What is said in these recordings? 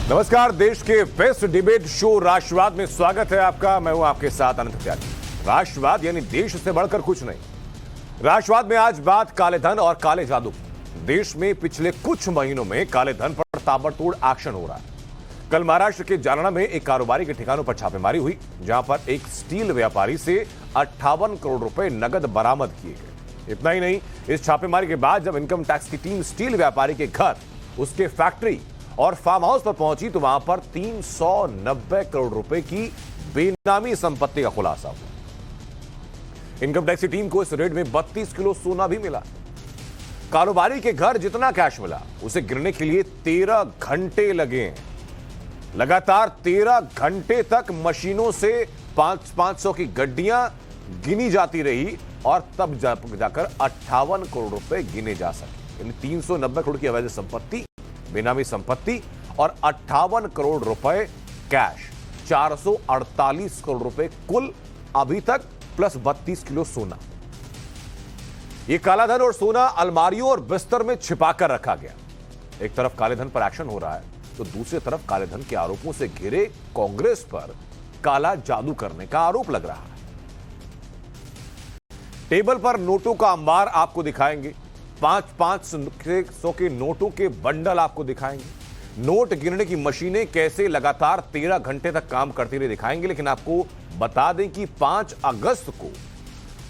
नमस्कार, देश के बेस्ट डिबेट शो राष्ट्रवाद में स्वागत है आपका। मैं हूं आपके साथ अनंत त्यागी। राष्ट्रवाद यानी देश से बढ़कर कुछ नहीं। राष्ट्रवाद में आज बात काले धन और काले जादू। देश में पिछले कुछ महीनों में काले धन पर ताबड़तोड़ एक्शन हो रहा है। कल महाराष्ट्र के जालना में एक कारोबारी के ठिकानों पर छापेमारी हुई, जहां पर एक स्टील व्यापारी से 58 करोड़ रुपए नगद बरामद किए गए। इतना ही नहीं, इस छापेमारी के बाद जब इनकम टैक्स की टीम स्टील व्यापारी के घर, उसके फैक्ट्री और फार्म हाउस पर पहुंची तो वहां पर 390 करोड़ रुपए की बेनामी संपत्ति का खुलासा हुआ। इनकम टैक्स की टीम को इस रेड में 32 किलो सोना भी मिला। कारोबारी के घर जितना कैश मिला उसे गिनने के लिए 13 घंटे लगे हैं। लगातार 13 घंटे तक मशीनों से 500 की गड्डियां गिनी जाती रही और तब जाकर 58 करोड़ रुपए गिने जा सके। यानी 390 करोड़ की अवैध संपत्ति, बेनामी संपत्ति और 58 करोड़ रुपए कैश, 448 करोड़ रुपए कुल अभी तक, प्लस 32 किलो सोना। यह काला धन और सोना अलमारियों और बिस्तर में छिपाकर रखा गया। एक तरफ काले धन पर एक्शन हो रहा है तो दूसरी तरफ काले धन के आरोपों से घिरे कांग्रेस पर काला जादू करने का आरोप लग रहा है। टेबल पर नोटों का अंबार आपको दिखाएंगे, 500 के नोटों के बंडल आपको दिखाएंगे, नोट गिनने की मशीनें कैसे लगातार 13 घंटे तक काम करती रही दिखाएंगे। लेकिन आपको बता दें कि 5 अगस्त को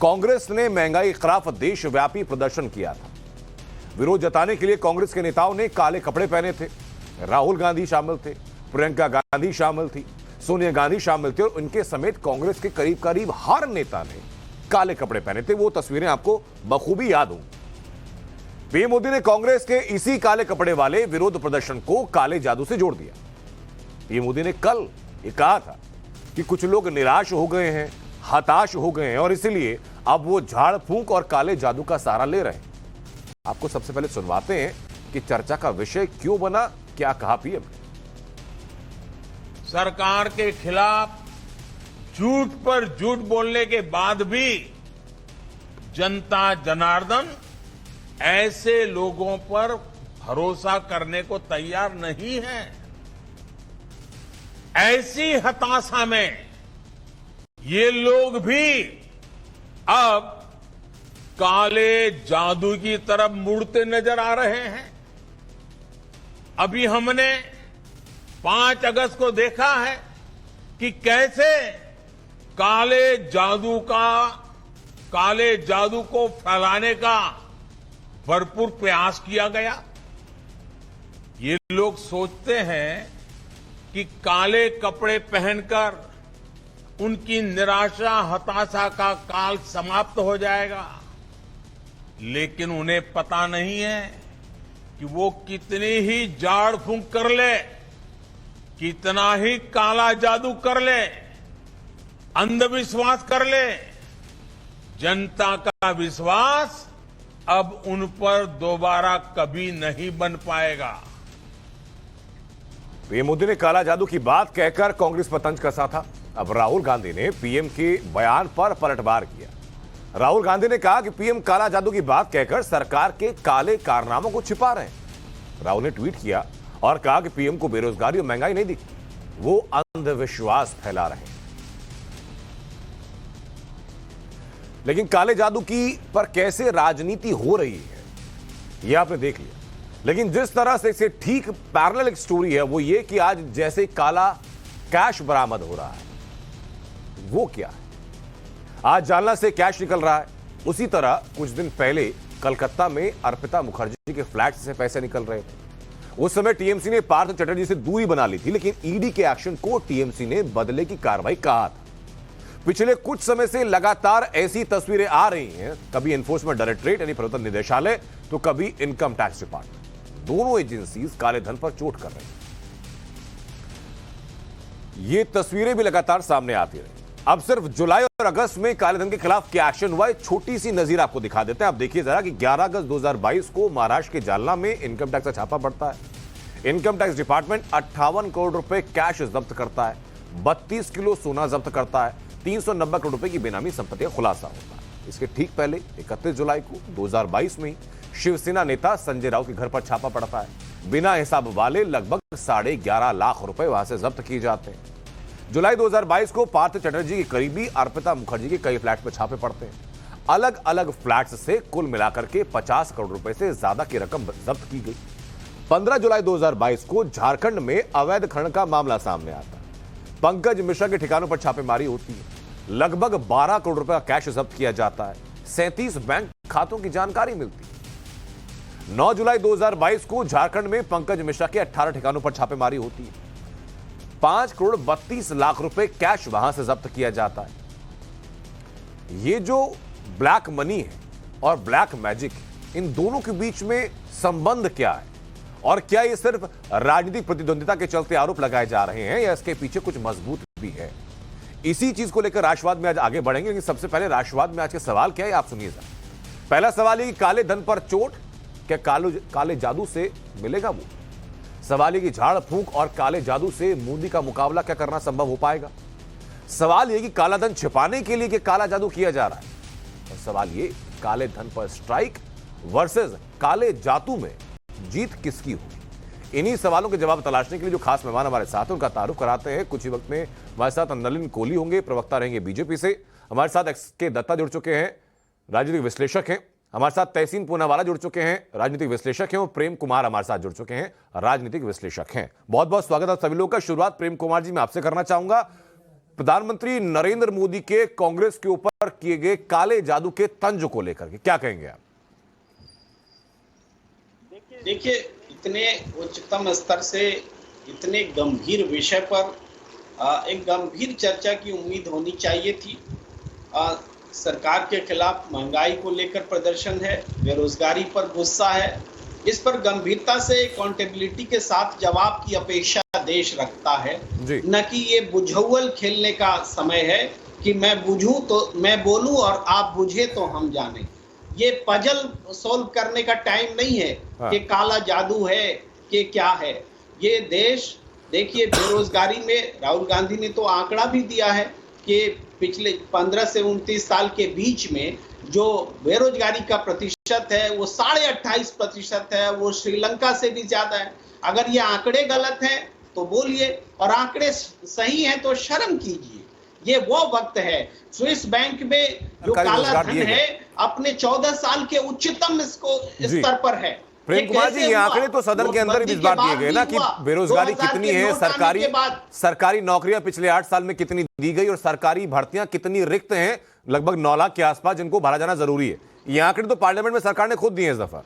कांग्रेस ने महंगाई के खिलाफ देशव्यापी प्रदर्शन किया था। विरोध जताने के लिए कांग्रेस के नेताओं ने काले कपड़े पहने थे। राहुल गांधी शामिल थे, प्रियंका गांधी शामिल थी, सोनिया गांधी शामिल थे और उनके समेत कांग्रेस के करीब करीब हर नेता ने काले कपड़े पहने थे। वो तस्वीरें आपको बखूबी याद होंगी। पीएम मोदी ने कांग्रेस के इसी काले कपड़े वाले विरोध प्रदर्शन को काले जादू से जोड़ दिया। पीएम मोदी ने कल ये कहा था कि कुछ लोग निराश हो गए हैं, हताश हो गए हैं और इसलिए अब वो झाड़ फूंक और काले जादू का सहारा ले रहे हैं। आपको सबसे पहले सुनवाते हैं कि चर्चा का विषय क्यों बना, क्या कहा पीएम। सरकार के खिलाफ झूठ पर झूठ बोलने के बाद भी जनता जनार्दन ऐसे लोगों पर भरोसा करने को तैयार नहीं है। ऐसी हताशा में ये लोग भी अब काले जादू की तरफ मुड़ते नजर आ रहे हैं। अभी हमने 5 अगस्त को देखा है कि कैसे काले जादू को फैलाने का भरपूर प्रयास किया गया। ये लोग सोचते हैं कि काले कपड़े पहनकर उनकी निराशा, हताशा का काल समाप्त हो जाएगा, लेकिन उन्हें पता नहीं है कि वो कितनी ही झाड़ फूंक कर ले, कितना ही काला जादू कर ले, अंधविश्वास कर ले, जनता का विश्वास अब उन पर दोबारा कभी नहीं बन पाएगा। पीएम मोदी ने काला जादू की बात कहकर कांग्रेस पर तंज कसा था। अब राहुल गांधी ने पीएम के बयान पर पलटवार किया। राहुल गांधी ने कहा कि पीएम काला जादू की बात कहकर सरकार के काले कारनामों को छिपा रहे हैं। राहुल ने ट्वीट किया और कहा कि पीएम को बेरोजगारी और महंगाई नहीं दिखती, वो अंधविश्वास फैला रहे हैं। लेकिन काले जादू की पर कैसे राजनीति हो रही है यह आपने देख लिया। लेकिन जिस तरह से इसे ठीक पैरेलल एक स्टोरी है वो ये कि आज जैसे काला कैश बरामद हो रहा है, वो क्या है। आज जालना से कैश निकल रहा है, उसी तरह कुछ दिन पहले कलकत्ता में अर्पिता मुखर्जी के फ्लैट से पैसे निकल रहे थे। उस समय टीएमसी ने पार्थ चटर्जी से दूरी बना ली थी, लेकिन ईडी के एक्शन को टीएमसी ने बदले की कार्रवाई कहा था। पिछले कुछ समय से लगातार ऐसी तस्वीरें आ रही हैं, कभी एनफोर्समेंट डायरेक्टरेट यानी प्रवर्तन निदेशालय तो कभी इनकम टैक्स डिपार्टमेंट। दोनों एजेंसीज काले धन पर चोट कर रही हैं। ये तस्वीरें भी लगातार सामने आती रही। अब सिर्फ जुलाई और अगस्त में काले धन के खिलाफ क्या एक्शन हुआ है, छोटी सी नजीर आपको दिखा देते हैं। आप देखिए जरा कि 11 अगस्त 2022 को महाराष्ट्र के जालना में इनकम टैक्स का छापा पड़ता है। इनकम टैक्स डिपार्टमेंट 58 करोड़ रुपए कैश जब्त करता है, 32 किलो सोना जब्त करता है, 390 करोड़ रुपए की बेनामी संपत्ति का खुलासा होता है। इसके ठीक पहले 31 जुलाई को 2022 में शिवसेना नेता संजय राउत के घर पर छापा पड़ता है। बिना हिसाब वाले लगभग 11.5 लाख रुपए वहां से जब्त किए जाते हैं। जुलाई 2022 को पार्थ चटर्जी की करीबी अर्पिता मुखर्जी के कई फ्लैट पर छापे पड़ते हैं। अलग अलग फ्लैट्स से कुल मिलाकर के 50 करोड़ रुपए से ज्यादा की रकम जब्त की गई। 15 जुलाई 2022 को झारखंड में अवैध खनन का मामला सामने आता है। पंकज मिश्रा के ठिकानों पर छापेमारी होती है। लगभग 12 करोड़ रुपए का कैश जब्त किया जाता है। 37 बैंक खातों की जानकारी मिलती है। 9 जुलाई 2022 को झारखंड में पंकज मिश्रा के 18 ठिकानों पर छापेमारी होती है। 5 करोड़ 32 लाख रुपए कैश वहां से जब्त किया जाता है। ये जो ब्लैक मनी है और ब्लैक मैजिक, इन दोनों के बीच में संबंध क्या है और क्या ये सिर्फ राजनीतिक प्रतिद्वंदिता के चलते आरोप लगाए जा रहे हैं या इसके पीछे कुछ मजबूत भी है? इसी चीज को लेकर राष्ट्रवाद में आज आगे बढ़ेंगे, लेकिन सबसे पहले राष्ट्रवाद में आज के सवाल क्या है आप सुनिए जरा। पहला सवाल है कि काले धन पर चोट, क्या काले जादू से मिलेगा वो? सवाल है कि झाड़ फूंक और काले जादू से मोदी का मुकाबला क्या करना संभव हो पाएगा? सवाल यह कि काला धन छिपाने के लिए कि काला जादू किया जा रहा है? और सवाल ये, काले धन पर स्ट्राइक वर्सेस काले जादू में जीत किसकी होगी? इन्हीं सवालों के जवाब तलाशने के लिए जो खास मेहमान हमारे साथ हैं उनका तारुफ कराते हैं। कुछ ही वक्त में हमारे साथ नलिन कोहली होंगे, प्रवक्ता रहेंगे बीजेपी से। हमारे साथ एक्स.के. दत्ता जुड़ चुके हैं, राजनीतिक विश्लेषक हैं। हमारे साथ तहसीन पूनावाला जुड़ चुके हैं, राजनीतिक विश्लेषक हैं। और प्रेम कुमार हमारे साथ जुड़ चुके हैं, राजनीतिक विश्लेषक हैं। बहुत बहुत स्वागत है सभी लोगों का। शुरुआत प्रेम कुमार जी मैं आपसे करना चाहूंगा। प्रधानमंत्री नरेंद्र मोदी के कांग्रेस के ऊपर किए गए काले जादू के तंज को लेकर के क्या कहेंगे आप? देखिए, इतने उच्चतम स्तर से इतने गंभीर विषय पर एक गंभीर चर्चा की उम्मीद होनी चाहिए थी। सरकार के खिलाफ महंगाई को लेकर प्रदर्शन है, बेरोजगारी पर गुस्सा है। इस पर गंभीरता से अकाउंटेबिलिटी के साथ जवाब की अपेक्षा देश रखता है, न कि ये बुझौल खेलने का समय है कि मैं बुझूं तो मैं बोलूं और आप बुझे तो हम जाने। ये पजल सॉल्व करने का टाइम नहीं है कि काला जादू है कि क्या है। ये देश, देखिए, बेरोजगारी में राहुल गांधी ने तो आंकड़ा भी दिया है कि पिछले 15 से 29 साल के बीच में जो बेरोजगारी का प्रतिशत है वो 28.5% है। वो श्रीलंका से भी ज्यादा है। अगर ये आंकड़े गलत हैं तो बोलिए, और आंकड़े सही हैं तो शर्म कीजिए। ये वो वक्त है, स्विस बैंक में जो काला धन है अपने 14 साल के उच्चतम स्तर पर है। प्रेम कुमार जी, ये आंकड़े तो सदन के अंदर भी इस बात दिए गए ना कि बेरोजगारी कितनी है, सरकारी नौकरियां पिछले 8 साल में कितनी दी गई और सरकारी भर्तियां कितनी रिक्त हैं, लगभग 9 लाख के आसपास, जिनको भरा जाना जरूरी है। ये आंकड़े तो पार्लियामेंट में सरकार ने खुद दिए इस दफा।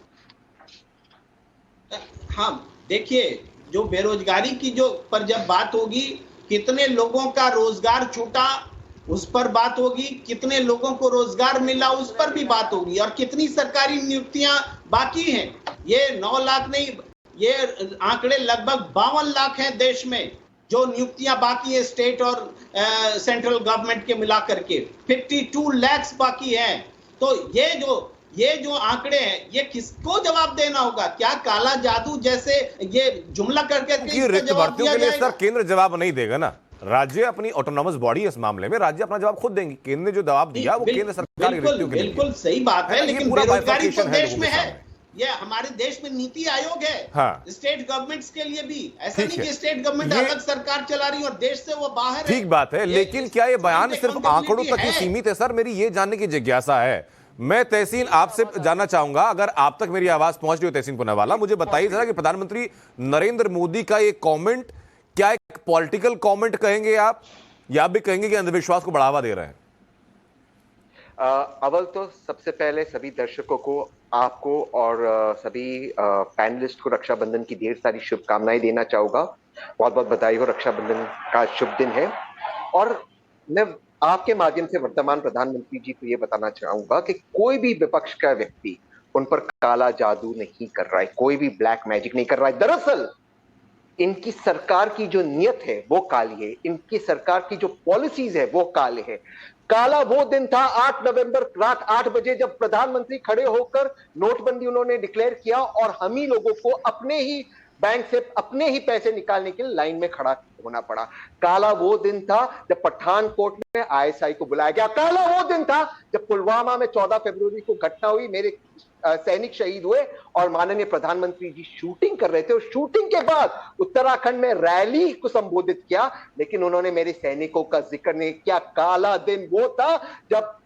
हाँ, देखिए, जो बेरोजगारी की जो पर जब बात होगी, कितने लोगों का रोजगार छूटा उस पर बात होगी, कितने लोगों को रोजगार मिला उस पर भी बात होगी, और कितनी सरकारी नियुक्तियां बाकी हैं। ये 9 लाख नहीं, ये आंकड़े लगभग 52 लाख हैं देश में जो नियुक्तियां बाकी है स्टेट और सेंट्रल गवर्नमेंट के मिलाकर के 52 लाख बाकी हैं। तो ये जो आंकड़े हैं, ये किसको जवाब देना होगा? क्या काला जादू जैसे ये जुमला करके रिक्त भर्तियों के लिए सर केंद्र जवाब नहीं देगा ना, राज्य अपनी ऑटोनॉमस बॉडी है इस मामले में, राज्य अपना जवाब खुद देंगे। केंद्र ने जो जवाब दिया वो केंद्र सरकार बिल्कुल सही बात है, लेकिन बेरोजगारी तो देश में है। ये हमारे देश में नीति आयोग है, हाँ, स्टेट गवर्नमेंट्स के लिए भी। ऐसा नहीं कि स्टेट गवर्नमेंट अलग सरकार चला रही है और देश से वो बाहर है। ठीक बात है, लेकिन क्या ये बयान सिर्फ आंकड़ों तक ही सीमित है? सर, मेरी ये जानने की जिज्ञासा है। मैं तहसीन आपसे जानना चाहूंगा, अगर आप तक मेरी आवाज पहुंच रही हो तहसीन पूनावाला, मुझे बताइए जरा कि प्रधानमंत्री नरेंद्र मोदी का ये कमेंट क्या एक पॉलिटिकल कमेंट कहेंगे आप, या भी कहेंगे कि अंधविश्वास को बढ़ावा दे रहे हैं? अव्वल तो सबसे पहले सभी दर्शकों को, आपको और सभी पैनलिस्ट को रक्षाबंधन की ढेर सारी शुभकामनाएं देना चाहूंगा। बहुत बहुत बधाई हो, रक्षाबंधन का शुभ दिन है। और मैं आपके माध्यम से वर्तमान प्रधानमंत्री जी को यह बताना चाहूंगा कि कोई भी विपक्ष का व्यक्ति उन पर काला जादू नहीं कर रहा है, कोई भी ब्लैक मैजिक नहीं कर रहा है। दरअसल इनकी सरकार की जो नियत है वो काली है, इनकी सरकार की जो पॉलिसीज है वो काले है। काला वो दिन था 8 नवंबर रात 8 बजे जब प्रधानमंत्री खड़े होकर नोटबंदी उन्होंने डिक्लेयर किया और हम ही लोगों को अपने ही बैंक से अपने ही पैसे निकालने के लिए लाइन में खड़ा होना पड़ा। काला वो दिन था जब पठानकोट में आईएसआई को बुलाया गया। काला वो दिन था जब पुलवामा में 14 फरवरी को घटना हुई, मेरे सैनिक शहीद हुए और माननीय प्रधानमंत्री जी शूटिंग कर रहे थे और शूटिंग के बाद उत्तराखंड में रैली को संबोधित किया, लेकिन उन्होंने मेरे सैनिकों का जिक्र नहीं किया। काला दिन वो था जब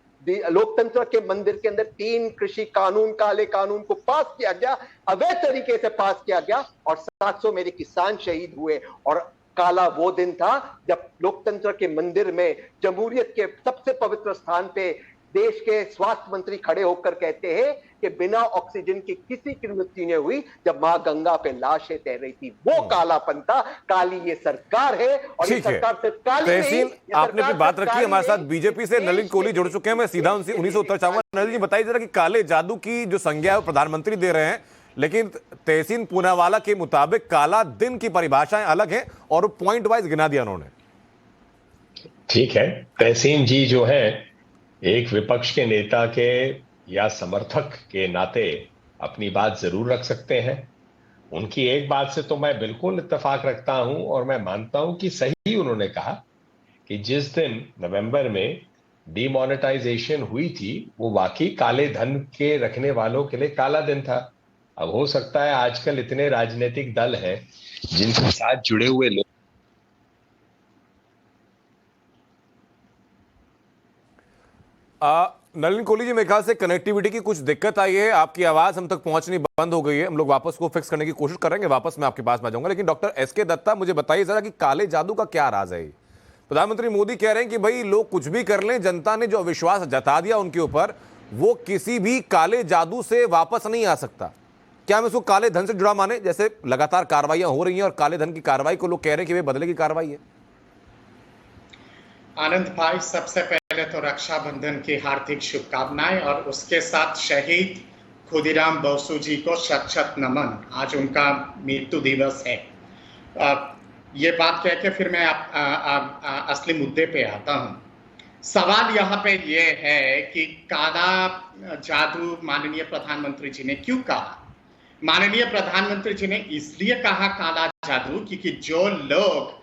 लोकतंत्र के मंदिर के अंदर 3 कृषि कानून, काले कानून को पास किया गया, अवैध तरीके से पास किया गया और 700 मेरे किसान शहीद हुए। और काला वो दिन था जब लोकतंत्र के मंदिर में, जमहूरियत के सबसे पवित्र स्थान पे देश के स्वास्थ्य मंत्री खड़े होकर कहते हैं कि बिना ऑक्सीजन की किसी की मृत्यु नहीं हुई जब मां गंगा पे लाशें तैर रही थी। वो कालापन था। काली ये सरकार है और ये सरकार सिर्फ काली नहीं। तहसीन, आपने भी बात रखी, हमारे साथ बीजेपी से नलिन कोहली जुड़ चुके हैं। मैं सीधा उनसे उन्हीं से उत्तर चाहूंगा। नलिन जी, बताइए जरा कि काले जादू की जो संज्ञा है वो प्रधानमंत्री दे रहे हैं, लेकिन तहसीन पूनावाला के मुताबिक काला दिन की परिभाषाएं अलग है और पॉइंट वाइज गिना दिया उन्होंने। ठीक है, तहसीन जी जो है एक विपक्ष के नेता के या समर्थक के नाते अपनी बात जरूर रख सकते हैं। उनकी एक बात से तो मैं बिल्कुल इत्तेफाक रखता हूं और मैं मानता हूं कि सही उन्होंने कहा कि जिस दिन नवंबर में डीमोनेटाइजेशन हुई थी वो वाकई काले धन के रखने वालों के लिए काला दिन था। अब हो सकता है आजकल इतने राजनीतिक दल हैं जिनके साथ जुड़े हुए लोग नलिन कोहली जी, मेरे ख्याल से कनेक्टिविटी की कुछ दिक्कत आई है, आपकी आवाज हम तक पहुंचनी बंद हो गई है। हम लोग वापस को फिक्स करने की कोशिश करेंगे, वापस मैं आपके पास में आ जाऊंगा। लेकिन डॉक्टर एसके दत्ता, मुझे बताइए जरा कि काले जादू का क्या राज है। प्रधानमंत्री मोदी कह रहे हैं कि भाई लोग कुछ भी कर लें, जनता ने जो अविश्वास जता दिया उनके ऊपर, वो किसी भी काले जादू से वापस नहीं आ सकता। क्या हम इसको काले धन से जुड़ा माने? जैसे लगातार कार्रवाइयां हो रही हैं और काले धन की कार्रवाई को लोग कह रहे हैं कि वे बदले की कार्रवाई है। आनंद भाई, सबसे पहले तो रक्षाबंधन की हार्दिक शुभकामनाएं और उसके साथ शहीद खुदीराम बोसू जी को शत शत नमन। आज उनका मृत्यु दिवस है। ये बात कह के फिर मैं असली मुद्दे पे आता हूँ। सवाल यहाँ पे ये है कि काला जादू माननीय प्रधानमंत्री जी ने क्यों कहा? माननीय प्रधानमंत्री जी ने इसलिए कहा काला जादू क्योंकि जो लोग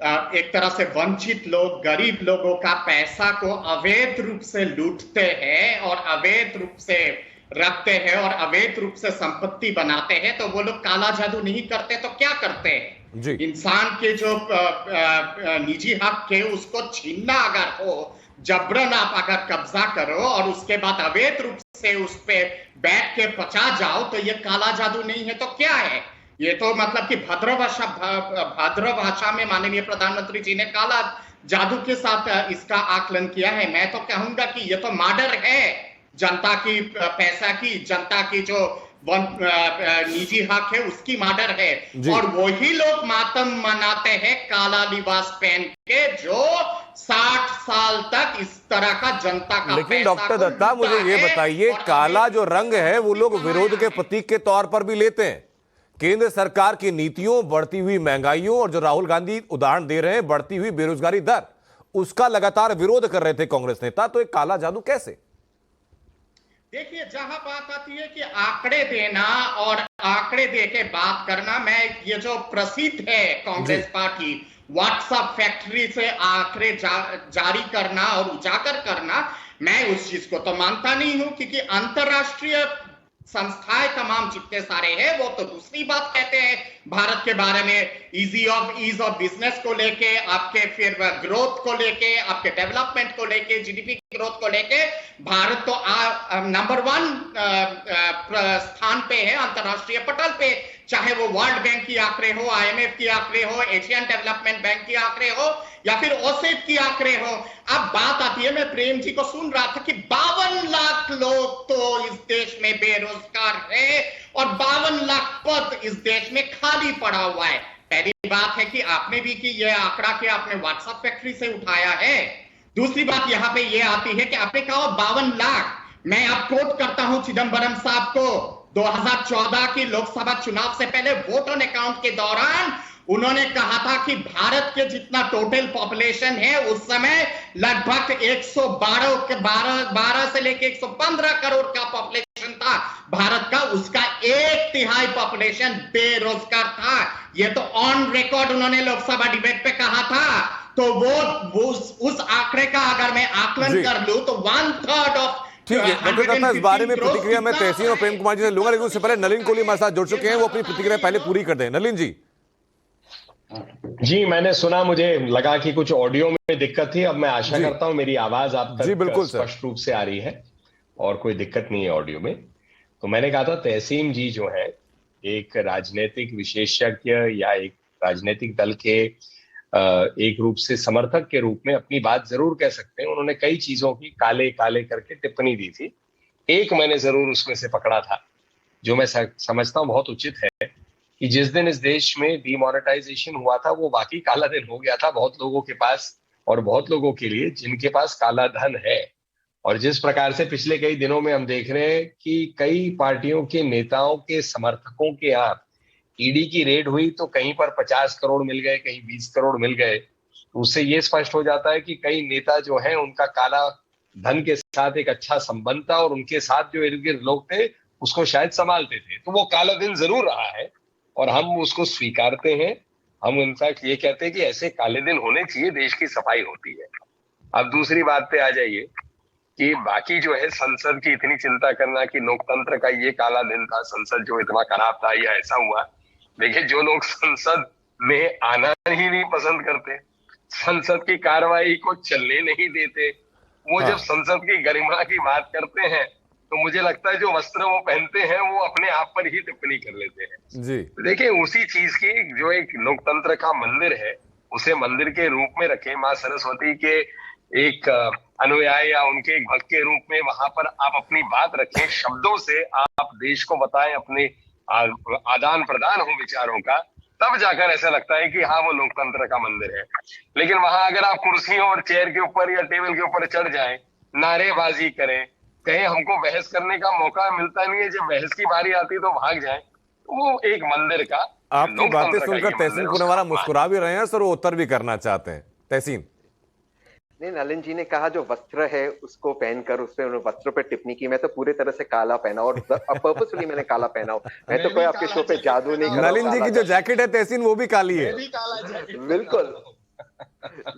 एक तरह से वंचित लोग, गरीब लोगों का पैसा को अवैध रूप से लूटते हैं और अवैध रूप से रखते हैं और अवैध रूप से संपत्ति बनाते हैं, तो वो लोग काला जादू नहीं करते तो क्या करते हैं? इंसान के जो निजी हक है उसको छीनना अगर हो, जबरन आप अगर कब्जा करो और उसके बाद अवैध रूप से उस पे बैठ के पचा जाओ, तो ये काला जादू नहीं है तो क्या है? ये तो मतलब कि भद्र भाषा में माननीय प्रधानमंत्री जी ने काला जादू के साथ इसका आकलन किया है। मैं तो कहूंगा कि ये तो मर्डर है जनता की पैसा की, जनता की जो निजी हक है उसकी मर्डर है। और वही लोग मातम मनाते हैं काला लिबास पहन के जो 60 साल तक इस तरह का जनता का। लेकिन डॉक्टर दत्ता, मुझे ये बताइए, काला जो रंग है वो लोग विरोध के प्रतीक के तौर पर भी लेते हैं। केंद्र सरकार की नीतियों, बढ़ती हुई महंगाइयों और जो राहुल गांधी उदाहरण दे रहे हैं बढ़ती हुई बेरोजगारी दर, उसका लगातार विरोध कर रहे थे कांग्रेस नेता। तो एक काला जादू कैसे? देखिए, जहां बात आती है कि आंकड़े देना और आंकड़े दे के बात करना, मैं ये जो प्रसिद्ध है कांग्रेस पार्टी व्हाट्सएप फैक्ट्री से आंकड़े जारी करना और उजागर करना, मैं उस चीज को तो मानता नहीं हूं क्योंकि अंतरराष्ट्रीय संस्थाएं तमाम जितने सारे हैं वो तो दूसरी बात कहते हैं भारत के बारे में, ईज ऑफ बिजनेस को लेके, आपके फिर ग्रोथ को लेके, आपके डेवलपमेंट को लेके, जीडीपी ग्रोथ को लेके भारत तो नंबर 1 स्थान पे है अंतरराष्ट्रीय पटल पे, चाहे वो वर्ल्ड बैंक की आंकड़े हो, IMF की आंकड़े हो, एशियन डेवलपमेंट बैंक की आंकड़े हो या फिर ओसेफ की आंकड़े हो। अब बात आती है, मैं प्रेम जी को सुन रहा था कि 52 लाख लोग तो इस देश में बेरोजगार है और 52 लाख पद इस देश में खाली पड़ा हुआ है। पहली बात है कि आपने भी कि यह आंकड़ा के आपने व्हाट्सएप फैक्ट्री से उठाया है। दूसरी बात यहां पे यह आती है कि आपने कहा 52 लाख। मैं आप कोट करता हूं चिदम्बरम साहब को, 2014 की लोकसभा चुनाव से पहले वोट ऑन अकाउंट के दौरान उन्होंने कहा था कि भारत के जितना टोटल पॉपुलेशन है उस समय लगभग 112 से लेकर 115 करोड़ का पॉपुलेशन था भारत का, उसका 1/3 पॉपुलेशन बेरोजगार था। ये तो ऑन रिकॉर्ड उन्होंने लोकसभा डिबेट पे कहा था। तो वो उस आंकड़े का अगर मैं आकलन कर लूं तो 1/3 ऑफ ठीक है डॉक्टर दत्ता, इस बारे में प्रतिक्रिया मैं तहसीन और प्रेम कुमार जी से लूंगा, लेकिन उससे पहले नलिन कोहली हमारे साथ जुड़ चुके हैं, वो अपनी प्रतिक्रिया पहले पूरी कर दें। नलिन जी। जी, मैंने सुना, मुझे लगा कि कुछ ऑडियो में दिक्कत थी। अब मैं आशा करता हूं मेरी आवाज आप जी तक बिल्कुल स्पष्ट रूप से आ रही है और कोई दिक्कत नहीं है ऑडियो में। तो मैंने कहा था तहसीन जी जो है एक राजनीतिक विशेषज्ञ या एक राजनीतिक दल के एक रूप से समर्थक के रूप में अपनी बात जरूर कह सकते हैं। उन्होंने कई चीजों की काले काले करके टिप्पणी दी थी। एक मैंने जरूर उसमें से पकड़ा था जो मैं समझता हूं बहुत उचित है कि जिस दिन इस देश में डीमोनेटाइजेशन हुआ था वो वाकई काला दिन हो गया था बहुत लोगों के पास, और बहुत लोगों के लिए जिनके पास काला धन है। और जिस प्रकार से पिछले कई दिनों में हम देख रहे हैं कि कई पार्टियों के नेताओं के समर्थकों के यहाँ ईडी की रेड हुई तो कहीं पर 50 करोड़ मिल गए, कहीं 20 करोड़ मिल गए। तो उससे ये स्पष्ट हो जाता है कि कई नेता जो हैं उनका काला धन के साथ एक अच्छा संबंध था और उनके साथ जो इर्द गिर्द लोग थे उसको शायद संभालते थे। तो वो काला दिन जरूर रहा है और हम उसको स्वीकारते हैं। हम इनफैक्ट ये कहते हैं कि ऐसे काले दिन होने चाहिए, देश की सफाई होती है। अब दूसरी बात पे आ जाइए कि बाकी जो है संसद की इतनी चिंता करना कि लोकतंत्र का ये काला दिन था, संसद जो इतना खराब था या ऐसा हुआ। देखिए, जो लोग संसद में आना ही नहीं पसंद करते, संसद की कार्रवाई को चलने नहीं देते, वो जब संसद की गरिमा की बात करते हैं तो मुझे लगता है जो वस्त्र वो पहनते हैं वो अपने आप पर ही टिप्पणी कर लेते हैं। जी देखिए, उसी चीज की जो एक लोकतंत्र का मंदिर है उसे मंदिर के रूप में रखें, माँ सरस्वती के एक अनुयायी या उनके एक भक्त के रूप में वहां पर आप अपनी बात रखें, शब्दों से आप देश को बताएं, अपने आदान प्रदान हो विचारों का, तब जाकर ऐसा लगता है कि हाँ वो लोकतंत्र का मंदिर है। लेकिन वहां अगर आप कुर्सियों और चेयर के ऊपर या टेबल के ऊपर चढ़ जाएं, नारेबाजी करें, कहीं हमको बहस करने का मौका मिलता नहीं है, जब बहस की बारी आती तो भाग जाए, वो एक मंदिर का। आपकी बातें सुनकर तहसीन पुनेवाला मुस्कुरा भी रहे हैं सर, वो उत्तर भी करना चाहते हैं। तहसीन। नहीं, नलिन जी ने कहा जो वस्त्र है उसको पहनकर उस पे वस्त्रों पे टिप्पणी की। मैं तो पूरे तरह से काला पहना और पर्पसफुली मैंने काला पहना हूं। मैं तो कोई आपके शो पे जादू नहीं कर रहा हूं। नलिन जी की जो जैकेट है तहसीन वो भी काली है। बिल्कुल,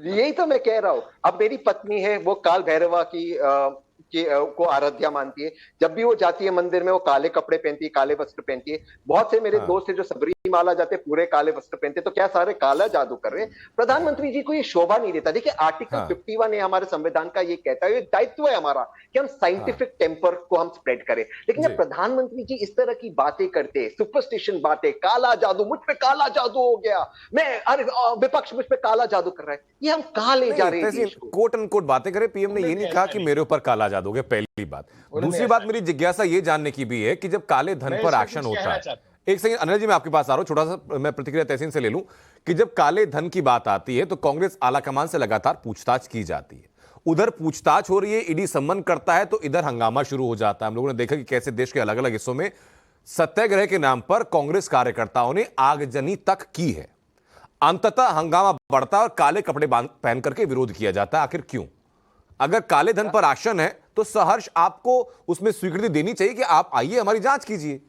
यही तो मैं कह रहा हूं। अब मेरी पत्नी है, वो काल भैरवा को आराध्या मानती है। जब भी वो जाती है मंदिर में वो काले कपड़े पहनती है, काले वस्त्र पहनती है। बहुत से मेरे दोस्त है जो सबरीमाला जाते हैं पूरे काले वस्त्र पहनते, तो क्या सारे काला जादू कर रहे हैं? प्रधानमंत्री जी को ये शोभा नहीं देता। देखिए, आर्टिकल 51 है हमारे संविधान का, ये कहता है, दायित्व है हमारा कि हम साइंटिफिक टेम्पर को हम स्प्रेड करें। लेकिन जब प्रधानमंत्री जी इस तरह की बातें करते हैं, सुपरस्टिशन बातें, काला जादू, मुझ पे काला जादू हो गया, विपक्ष मुझ पे काला जादू कर रहा है, ये हम कहां ले जा रहे हैं? कोट अनकोट बातें करें। पीएम ने ये नहीं कहा कि मेरे ऊपर काला जादू है, पहली बात। दूसरी बात, मेरी जिज्ञासा ये जानने की भी है कि जब काले धन पर एक्शन होता है, एक सेकंड अनिल जी मैं आपके पास आ रहा हूं, छोटा सा मैं प्रतिक्रिया तहसीन से ले लूं कि जब काले धन की बात आती है तो कांग्रेस आलाकमान से लगातार पूछताछ की जाती है। उधर पूछताछ हो रही है, ईडी सम्मन करता है, तो इधर हंगामा शुरू हो जाता है। हम लोगों ने देखा कि कैसे देश के अलग अलग हिस्सों में सत्याग्रह के नाम पर कांग्रेस कार्यकर्ताओं ने आगजनी तक की है। अंततः हंगामा बढ़ता है और काले कपड़े पहन करके विरोध किया जाता है। आखिर क्यों? अगर काले धन पर एक्शन है तो सहर्ष आपको उसमें स्वीकृति देनी चाहिए कि आप आइए, हमारी जांच कीजिए।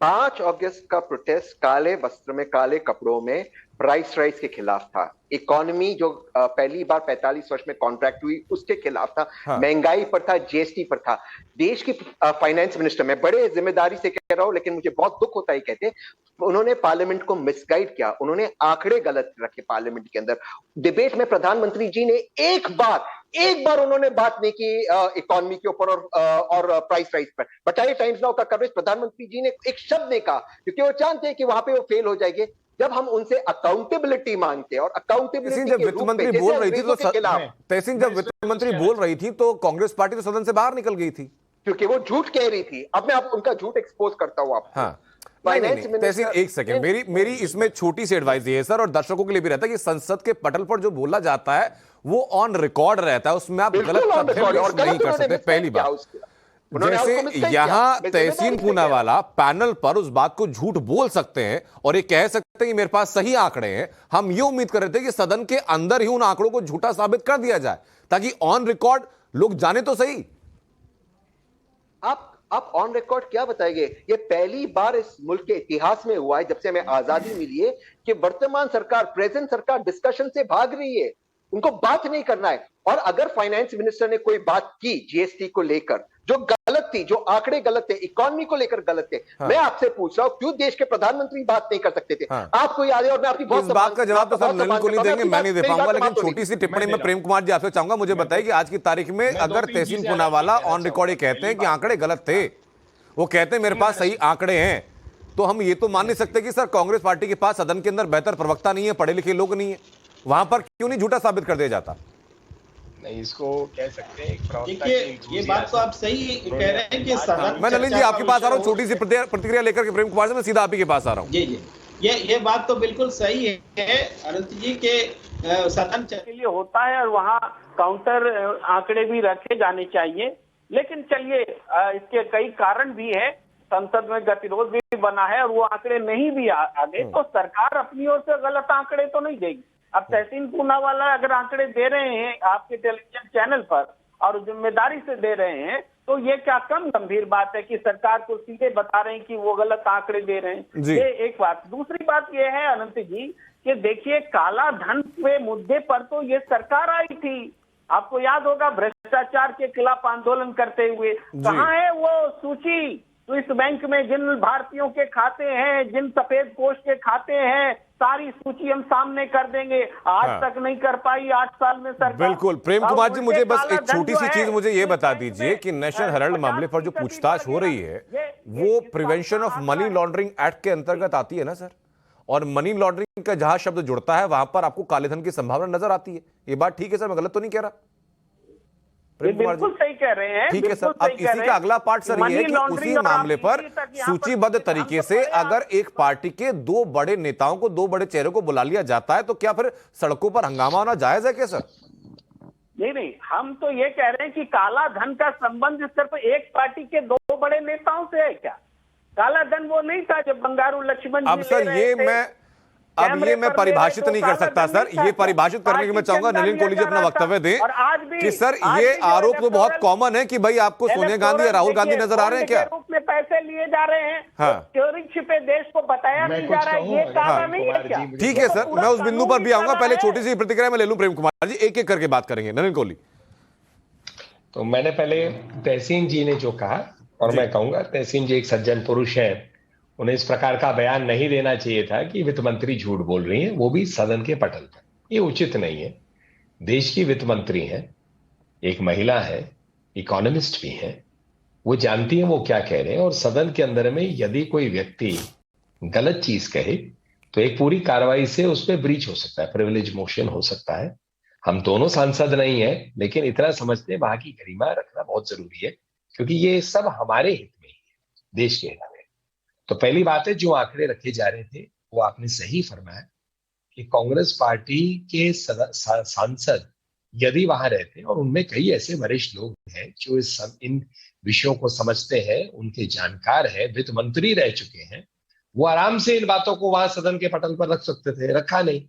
5 अगस्त का प्रोटेस्ट काले वस्त्र में, काले कपड़ों में प्राइस राइज के खिलाफ था। इकोनॉमी जो पहली बार 45 वर्ष में कॉन्ट्रैक्ट हुई उसके खिलाफ था। महंगाई पर था, जीएसटी पर था। देश की फाइनेंस मिनिस्टर, मैं बड़े जिम्मेदारी से कह रहा हूं लेकिन मुझे बहुत दुख होता है कहते, उन्होंने पार्लियामेंट को मिसगाइड किया। उन्होंने आंकड़े गलत रखे पार्लियामेंट के अंदर। डिबेट में प्रधानमंत्री जी ने एक बार उन्होंने बात नहीं की इकोनॉमी के ऊपर और प्राइस राइज पर। बताइए, टाइम्स नाउ का कवरेज, प्रधानमंत्री जी ने एक शब्द नहीं कहा क्योंकि वो जानते हैं कि वहां पे वो फेल हो जाएंगे। जब हम उनसे अकाउंटेबिलिटी मांगते हैं और अकाउंटेबिलिटी जब वित्त मंत्री बोल रही थी तो तहसीन, जब वित्त मंत्री बोल रही थी तो कांग्रेस पार्टी तो सदन से बाहर निकल गई थी क्योंकि वो झूठ कह रही थी। अब मैं उनका झूठ एक्सपोज करता हूं आपको। तहसीन एक सेकंड, मेरी इसमें छोटी सी एडवाइस ये है सर, और दर्शकों के लिए भी रहता है कि संसद के पटल पर जो बोला जाता है वो ऑन रिकॉर्ड रहता है, उसमें आप गलत नहीं कर सकते। पहली बात, जैसे यहां तहसीन पूनावाला पैनल पर उस बात को झूठ बोल सकते हैं और ये कह सकते हैं कि मेरे पास सही आंकड़े हैं, हम ये उम्मीद कर रहे थे कि सदन के अंदर ही उन आंकड़ों को झूठा साबित कर दिया जाए ताकि ऑन रिकॉर्ड लोग जाने तो सही। आप ऑन रिकॉर्ड क्या बताएंगे? ये पहली बार इस मुल्क के इतिहास में हुआ है जब से हमें आजादी मिली है कि वर्तमान सरकार, प्रेजेंट सरकार डिस्कशन से भाग रही है। उनको बात नहीं करना है। और अगर फाइनेंस मिनिस्टर ने कोई बात की जीएसटी को लेकर जो गलत थी, जो आंकड़े गलत थे, इकोनॉमी को लेकर गलत थे। हाँ। मैं आपसे पूछ रहा हूं, क्यों देश के प्रधानमंत्री बात नहीं कर सकते थे? हाँ। आपको याद है, और मैं आपकी बहुत इस बात का जवाब तो सब नलिन को नहीं देंगे, मैं नहीं दे पाऊंगा, लेकिन छोटी छोटी सी टिप्पणी में प्रेम कुमार जी आपसे चाहूंगा, मुझे बताइए कि आज की तारीख में अगर तहसीन पूनावाला ऑन रिकॉर्ड ये कहते हैं कि आंकड़े गलत थे, वो कहते हैं मेरे पास सही आंकड़े हैं, तो हम ये तो मान नहीं सकते कि सर कांग्रेस पार्टी के पास सदन के अंदर बेहतर प्रवक्ता नहीं है, पढ़े लिखे लोग नहीं है, वहां पर क्यों नहीं झूठा साबित कर दिया जाता? नहीं, इसको कह सकते हैं एक प्रवक्ता देखिए, की ये बात तो आप सही कह रहे हैं कि सदन मैं नलिन जी आपके पास आ रहा हूँ, छोटी सी प्रतिक्रिया लेकर के प्रेम कुमार से मैं सीधा आप ही के पास आ रहा हूँ। जी ये बात तो बिल्कुल सही है अनंत जी के सदन के लिए होता है और वहाँ काउंटर आंकड़े भी रखे जाने चाहिए। लेकिन चलिए, इसके कई कारण भी है, संसद में गतिरोध भी बना है और वो आंकड़े नहीं भी आगे, तो सरकार अपनी ओर से गलत आंकड़े तो नहीं देगी। अब तहसीन पूनावाला अगर आंकड़े दे रहे हैं आपके टेलीविजन चैनल पर और जिम्मेदारी से दे रहे हैं, तो ये क्या कम गंभीर बात है कि सरकार को सीधे बता रहे हैं कि वो गलत आंकड़े दे रहे हैं? ये एक बात। दूसरी बात ये है अनंत जी कि देखिए, काला धन के मुद्दे पर तो ये सरकार आई थी, आपको याद होगा, भ्रष्टाचार के खिलाफ आंदोलन करते हुए। कहाँ है वो सूची? स्विस बैंक में जिन भारतीयों के खाते हैं, जिन सफेद कोष के खाते हैं, सारी सूची हम सामने कर देंगे। आज तक नहीं कर पाई, 8 साल में सरकार। बिल्कुल प्रेम कुमार जी, मुझे बस एक छोटी सी चीज मुझे ये बता दीजिए कि नेशनल हेराल्ड मामले पर जो पूछताछ हो रही है वो prevention of money laundering act के अंतर्गत आती है ना सर? और मनी लॉन्ड्रिंग का जहां शब्द जुड़ता है वहां पर आपको काले धन की संभावना नजर आती है, ये बात ठीक है सर? मैं गलत तो नहीं कह रहा? बिल्कुल सही कह रहे हैं। ठीक है सर। अब इसी का अगला पार्ट सर ये है कि उसी मामले पर सूचीबद्ध तरीके से अगर एक पार्टी के 2 बड़े नेताओं को, 2 बड़े चेहरों को बुला लिया जाता है, तो क्या फिर सड़कों पर हंगामा होना जायज है क्या सर? नहीं, हम तो ये कह रहे हैं कि काला धन का संबंध सिर्फ एक पार्टी के 2 बड़े नेताओं से है क्या? काला धन वो नहीं था जब बंगारू लक्ष्मण जी अब सर ये मैं परिभाषित नहीं कर सकता सर, ये परिभाषित करने के मैं चाहूंगा नलिन कोहली जी अपना वक्तव्य दें कि सर ये आरोप तो बहुत कॉमन है कि भाई आपको सोनिया गांधी या राहुल गांधी नजर आ रहे हैं क्या? रूप में पैसे लिए जा रहे हैं, चोरी छिपे देश को बताया नहीं जा रहा है, ये काला नहीं है क्या? ठीक है सर, मैं उस बिंदु पर भी आऊंगा, पहले छोटी सी प्रतिक्रिया में ले लूं प्रेम कुमार जी, एक एक करके बात करेंगे। नलिन कोहली, तो मैंने पहले तहसीन जी ने जो कहा, और मैं कहूंगा तहसीन जी एक सज्जन पुरुष हैं, उन्हें इस प्रकार का बयान नहीं देना चाहिए था कि वित्त मंत्री झूठ बोल रही हैं, वो भी सदन के पटल पर। ये उचित नहीं है। देश की वित्त मंत्री हैं, एक महिला है, इकोनॉमिस्ट भी हैं, वो जानती हैं वो क्या कह रहे हैं, और सदन के अंदर में यदि कोई व्यक्ति गलत चीज कहे तो एक पूरी कार्रवाई से उस पर ब्रीच हो सकता है, प्रिविलेज मोशन हो सकता है। हम दोनों सांसद नहीं है, लेकिन इतना समझते हैं वहां की गरिमा रखना बहुत जरूरी है, क्योंकि ये सब हमारे हित में ही है, देश के हित में। तो पहली बात है, जो आंकड़े रखे जा रहे थे वो आपने सही फरमाया कि कांग्रेस पार्टी के सांसद यदि वहां रहते, और उनमें कई ऐसे वरिष्ठ लोग हैं जो इन विषयों को समझते हैं, उनके जानकार है, वित्त मंत्री रह चुके हैं, वो आराम से इन बातों को वहां सदन के पटल पर रख सकते थे, रखा नहीं।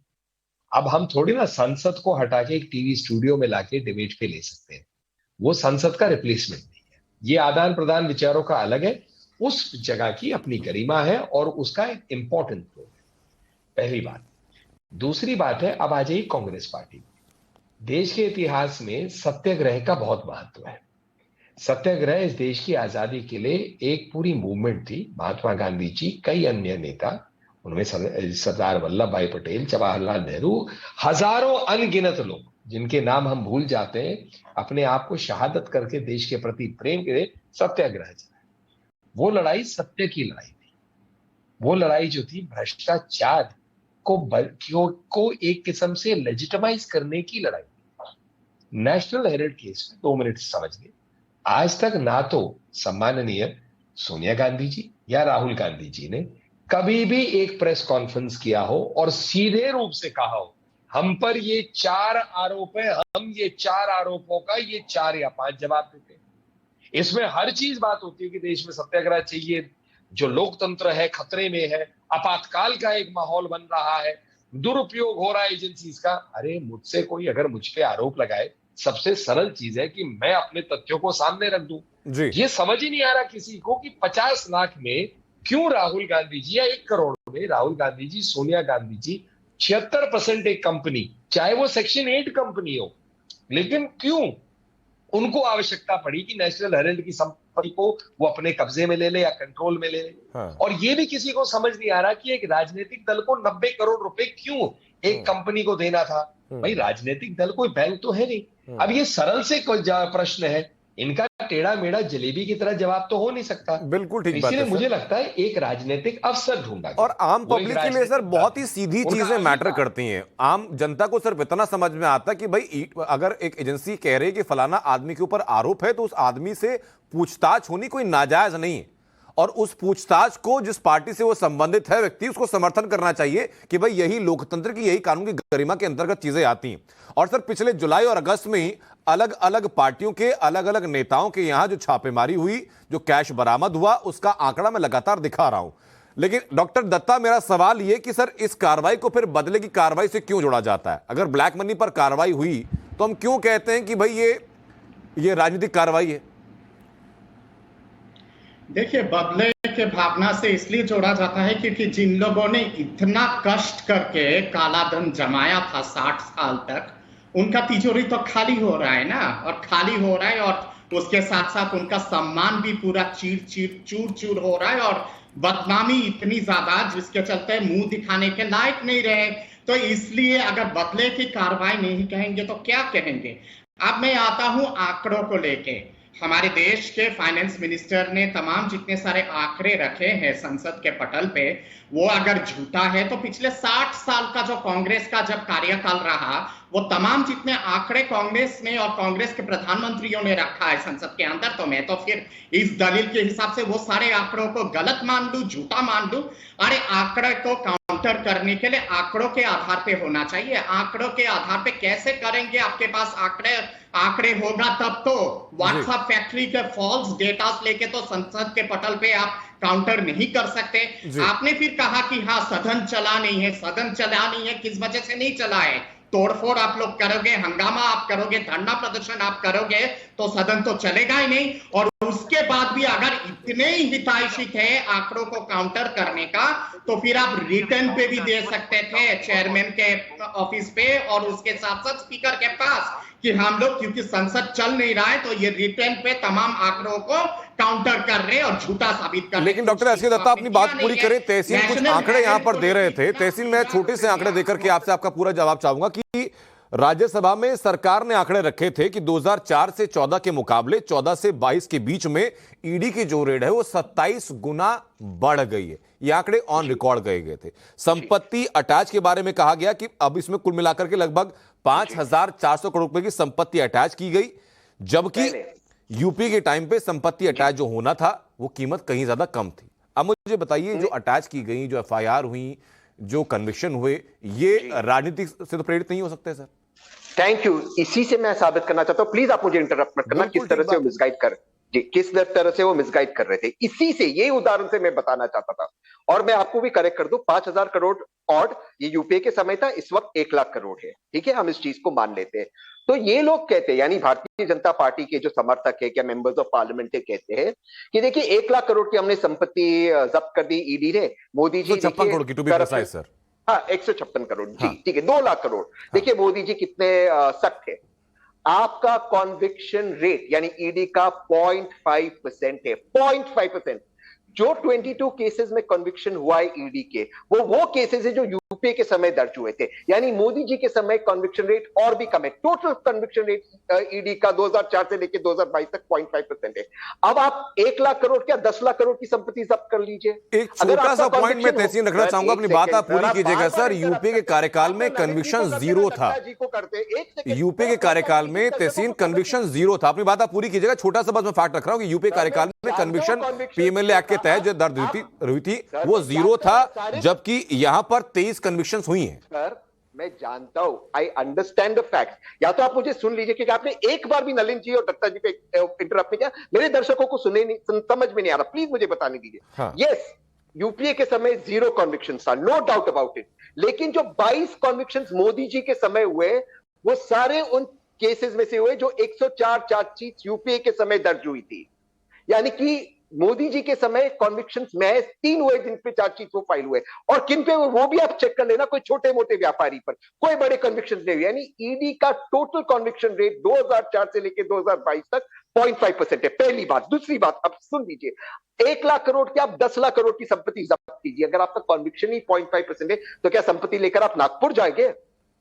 अब हम थोड़ी ना संसद को हटा के एक टीवी स्टूडियो में लाके डिबेट पे ले सकते हैं, वो संसद का रिप्लेसमेंट नहीं है। ये आदान प्रदान विचारों का अलग है, उस जगह की अपनी गरिमा है और उसका एक इंपॉर्टेंट रोल है, पहली बात। दूसरी बात है, अब आ जाइए कांग्रेस पार्टी। देश के इतिहास में सत्याग्रह का बहुत महत्व है। सत्याग्रह इस देश की आजादी के लिए एक पूरी मूवमेंट थी। महात्मा गांधी जी, कई अन्य नेता, उनमें सरदार वल्लभ भाई पटेल, जवाहरलाल नेहरू, हजारों अनगिनत लोग जिनके नाम हम भूल जाते हैं, अपने आप को शहादत करके देश के प्रति प्रेम के लिए सत्याग्रह चलाया। वो लड़ाई सत्य की लड़ाई थी। वो लड़ाई जो थी भ्रष्टाचार को एक किस्म से लेजिटिमाइज करने की लड़ाई थी। नेशनल हेराल्ड केस में 2 मिनट समझ लिए, आज तक ना तो सम्माननीय सोनिया गांधी जी या राहुल गांधी जी ने कभी भी एक प्रेस कॉन्फ्रेंस किया हो और सीधे रूप से कहा हो हम पर ये 4 आरोप है, हम ये 4 आरोपों का ये 4 या 5 जवाब देते हैं। इसमें हर चीज बात होती है कि देश में सत्याग्रह चाहिए, जो लोकतंत्र है खतरे में है, आपातकाल का एक माहौल बन रहा है, दुरुपयोग हो रहा है एजेंसीज का। अरे मुझसे कोई अगर मुझ पे आरोप लगाए, सबसे सरल चीज है कि मैं अपने तथ्यों को सामने रख दूं। ये समझ ही नहीं आ रहा किसी को कि 50 लाख में क्यों राहुल गांधी जी, या 1 करोड़ में राहुल गांधी जी, सोनिया गांधी जी 76% एक कंपनी, चाहे वो सेक्शन 8 कंपनी हो, लेकिन क्यों उनको आवश्यकता पड़ी कि नेशनल हेराल्ड की संपत्ति को वो अपने कब्जे में ले ले या कंट्रोल में ले ले। हाँ। और ये भी किसी को समझ नहीं आ रहा कि एक राजनीतिक दल को 90 करोड़ रुपए क्यों एक कंपनी को देना था। भाई राजनीतिक दल कोई बैंक तो है नहीं। अब ये सरल से कोई प्रश्न है, इनका टेढ़ा मेढ़ा जलेबी की तरह जवाब तो हो नहीं सकता। बिल्कुल ठीक बात है इसलिए मुझे लगता है एक राजनीतिक अवसर ढूंढा और आम पब्लिक के लिए सर बहुत ही सीधी चीजें मैटर करती हैं। आम जनता को सिर्फ इतना समझ में आता कि भाई अगर एक एजेंसी कह रही है कि फलाना आदमी के ऊपर आरोप है तो उस आदमी से पूछताछ होनी कोई नाजायज नहीं है, और उस पूछताछ को जिस पार्टी से वो संबंधित है व्यक्ति, उसको समर्थन करना चाहिए कि भाई यही लोकतंत्र की, यही कानून की गरिमा के अंतर्गत चीजें आती हैं। और सर पिछले जुलाई और अगस्त में ही अलग अलग पार्टियों के अलग अलग नेताओं के यहां जो छापेमारी हुई, जो कैश बरामद हुआ, उसका आंकड़ा मैं लगातार दिखा रहा हूं। लेकिन डॉक्टर दत्ता, मेरा सवाल यह कि सर इस कार्रवाई को फिर बदले की कार्रवाई से क्यों जोड़ा जाता है? अगर ब्लैक मनी पर कार्रवाई हुई तो हम क्यों कहते हैं कि भाई ये राजनीतिक कार्रवाई है? देखिए, बदले के भावना से इसलिए जोड़ा जाता है क्योंकि जिन लोगों ने इतना कष्ट करके काला धन जमाया था 60 साल तक, उनका तिजोरी तो खाली हो रहा है ना, और खाली हो रहा है, और उसके साथ साथ उनका सम्मान भी पूरा चूर चूर हो रहा है, और बदनामी इतनी ज्यादा जिसके चलते मुंह दिखाने के लायक नहीं रहे। तो इसलिए अगर बदले की कार्रवाई नहीं कहेंगे तो क्या कहेंगे? अब मैं आता हूं आंकड़ों को लेके। हमारे देश के फाइनेंस मिनिस्टर ने तमाम जितने सारे आंकड़े रखे हैं संसद के पटल पे, वो अगर झूठा है तो पिछले 60 साल का जो कांग्रेस का जब कार्यकाल रहा, वो तमाम जितने आंकड़े कांग्रेस ने और कांग्रेस के प्रधानमंत्रियों ने रखा है संसद के अंदर, तो मैं तो फिर इस दलील के हिसाब से वो सारे आंकड़ों को गलत मान लूं, झूठा मान लूं। अरे आंकड़े को काउंटर करने के लिए आंकड़ों के आधार पे होना चाहिए। आंकड़ों के आधार पे कैसे करेंगे? आपके पास आंकड़े होगा तब तो। व्हाट्सएप फैक्ट्री के फॉल्स डेटा लेके तो संसद के पटल पे आप काउंटर नहीं कर सकते। आपने फिर कहा कि हाँ सदन चला नहीं है, सदन चला नहीं है, किस वजह से नहीं चला है? तोड़फोड़ आप लोग करोगे, हंगामा आप करोगे, धरना प्रदर्शन आप करोगे तो सदन तो चलेगा ही नहीं। और उसके बाद भी अगर इतने ही हितैषी थे आंकड़ों को काउंटर करने का, तो फिर आप रिटर्न पे भी दे सकते थे चेयरमैन के ऑफिस पे और उसके साथ साथ स्पीकर के पास कि हम लोग क्योंकि संसद चल नहीं रहा है तो ये रिटर्न पे तमाम आंकड़ों को काउंटर कर रहे और झूठा साबित कर रहे। लेकिन डॉक्टर एस के दत्ता अपनी बात पूरी करें। तहसील कुछ आंकड़े यहां पर दे रहे थे। तहसील में छोटे से आंकड़े देकर के आपसे आपका पूरा जवाब चाहूंगा कि राज्यसभा में सरकार ने आंकड़े रखे थे कि 2004 से 14 के मुकाबले 14 से 22 के बीच में ईडी की जो रेड है वो 27 गुना बढ़ गई है। ये आंकड़े ऑन रिकॉर्ड गए थे। संपत्ति अटैच के बारे में कहा गया कि अब इसमें कुल मिलाकर के लगभग 5,400 करोड़ रुपए की संपत्ति अटैच की गई, जबकि यूपी के टाइम पे संपत्ति अटैच जो होना था वो कीमत कहीं ज्यादा कम थी। अब मुझे बताइए, जो अटैच की गई, जो एफआईआर हुई, जो कन्विक्शन हुए, ये राजनीति से तो प्रेरित नहीं हो सकते सर? Thank you. इसी से मैं साबित करना चाहता हूं, प्लीज आप मुझे इंटरप्ट मत करना, किस तरह से वो मिसगाइड कर रहे थे। इसी से, ये उदाहरण से मैं बताना चाहता था। और मैं आपको भी करेक्ट कर दूं, 5,000 करोड़ ऑड ये यूपीए के समय था, इस वक्त 1 लाख करोड़ है। ठीक है, हम इस चीज को मान लेते हैं। तो ये लोग कहते हैं, यानी भारतीय जनता पार्टी के जो समर्थक है, क्या मेंबर्स ऑफ पार्लियामेंट है, कहते हैं कि देखिए 1 लाख करोड़ की हमने संपत्ति जब्त कर दी ईडी ने। मोदी जी 56 करोड़ की टू बी प्रिसाइज सर। हाँ, 156 करोड़ जी, ठीक है, 2 लाख करोड़। देखिए मोदी जी कितने सख्त है। आपका कॉन्विक्शन रेट यानी ईडी का 0.5% है, 0.5%। जो 22 केसेस में कन्विक्शन हुआ है ईडी के, वो केसेस है जो यूपीए के समय दर्ज हुए थे। यानी मोदी जी के समय कन्विक्शन रेट और भी कम है। टोटल कन्विक्शन रेट ईडी का 2004 से लेकर 2022 तक 0.5% है। अब आप 1 लाख करोड़ क्या 10 लाख करोड़ की संपत्ति जब्त कर लीजिए। एक छोटा सा पॉइंट में तहसीन रखना चाहूंगा, अपनी बात आप पूरी कीजिएगा सर। यूपीए के कार्यकाल में कन्विक्शन 0 था। यूपीए के कार्यकाल में तहसीन कन्विक्शन 0 था। अपनी बात आप पूरी कीजिएगा। छोटा सा बस मैं फैक्ट रख रहा हूं कि यूपीए कार्यकाल में कन्विक्शन पीएमएलए एक्ट के तहत जो दर्ज हुई थी वो 0 था, जबकि यहां पर 23 कन्विक्शंस हुई हैं। सर मैं जानता हूं, आई अंडरस्टैंड द फैक्ट। या तो आप मुझे सुन लीजिए, क्योंकि आपने एक बार भी नलिन जी और दत्ता जी पे इंटरप्ट नहीं किया। मेरे दर्शकों को समझ में नहीं आ रहा, प्लीज मुझे बताने दीजिए। यस, यूपीए के समय 0 कॉन्विक्शन था, नो डाउट अबाउट इट। लेकिन जो 22 कॉन्विक्शन मोदी जी के समय हुए, वो सारे उन केसेस में से हुए जो 104 चार्जशीट यूपीए के समय दर्ज हुई थी। यानी कि मोदी जी के समय कॉन्विक्शंस में 3 हुए जिन पे चार्जशीट वो फाइल हुए, और किन पे वो भी आप चेक कर लेना, कोई छोटे मोटे व्यापारी पर कोई बड़े कन्विक्शन नहीं हुए। यानी ईडी का टोटल कन्विक्शन रेट 2004 से लेकर 2022 तक 0.5% है, पहली बात। दूसरी बात, अब सुन लीजिए, 1 लाख करोड़ की आप 10 लाख करोड़ की संपत्ति जब्त कीजिए, अगर आपका कन्विक्शन ही 0.5% है तो क्या संपत्ति लेकर आप नागपुर जाएंगे?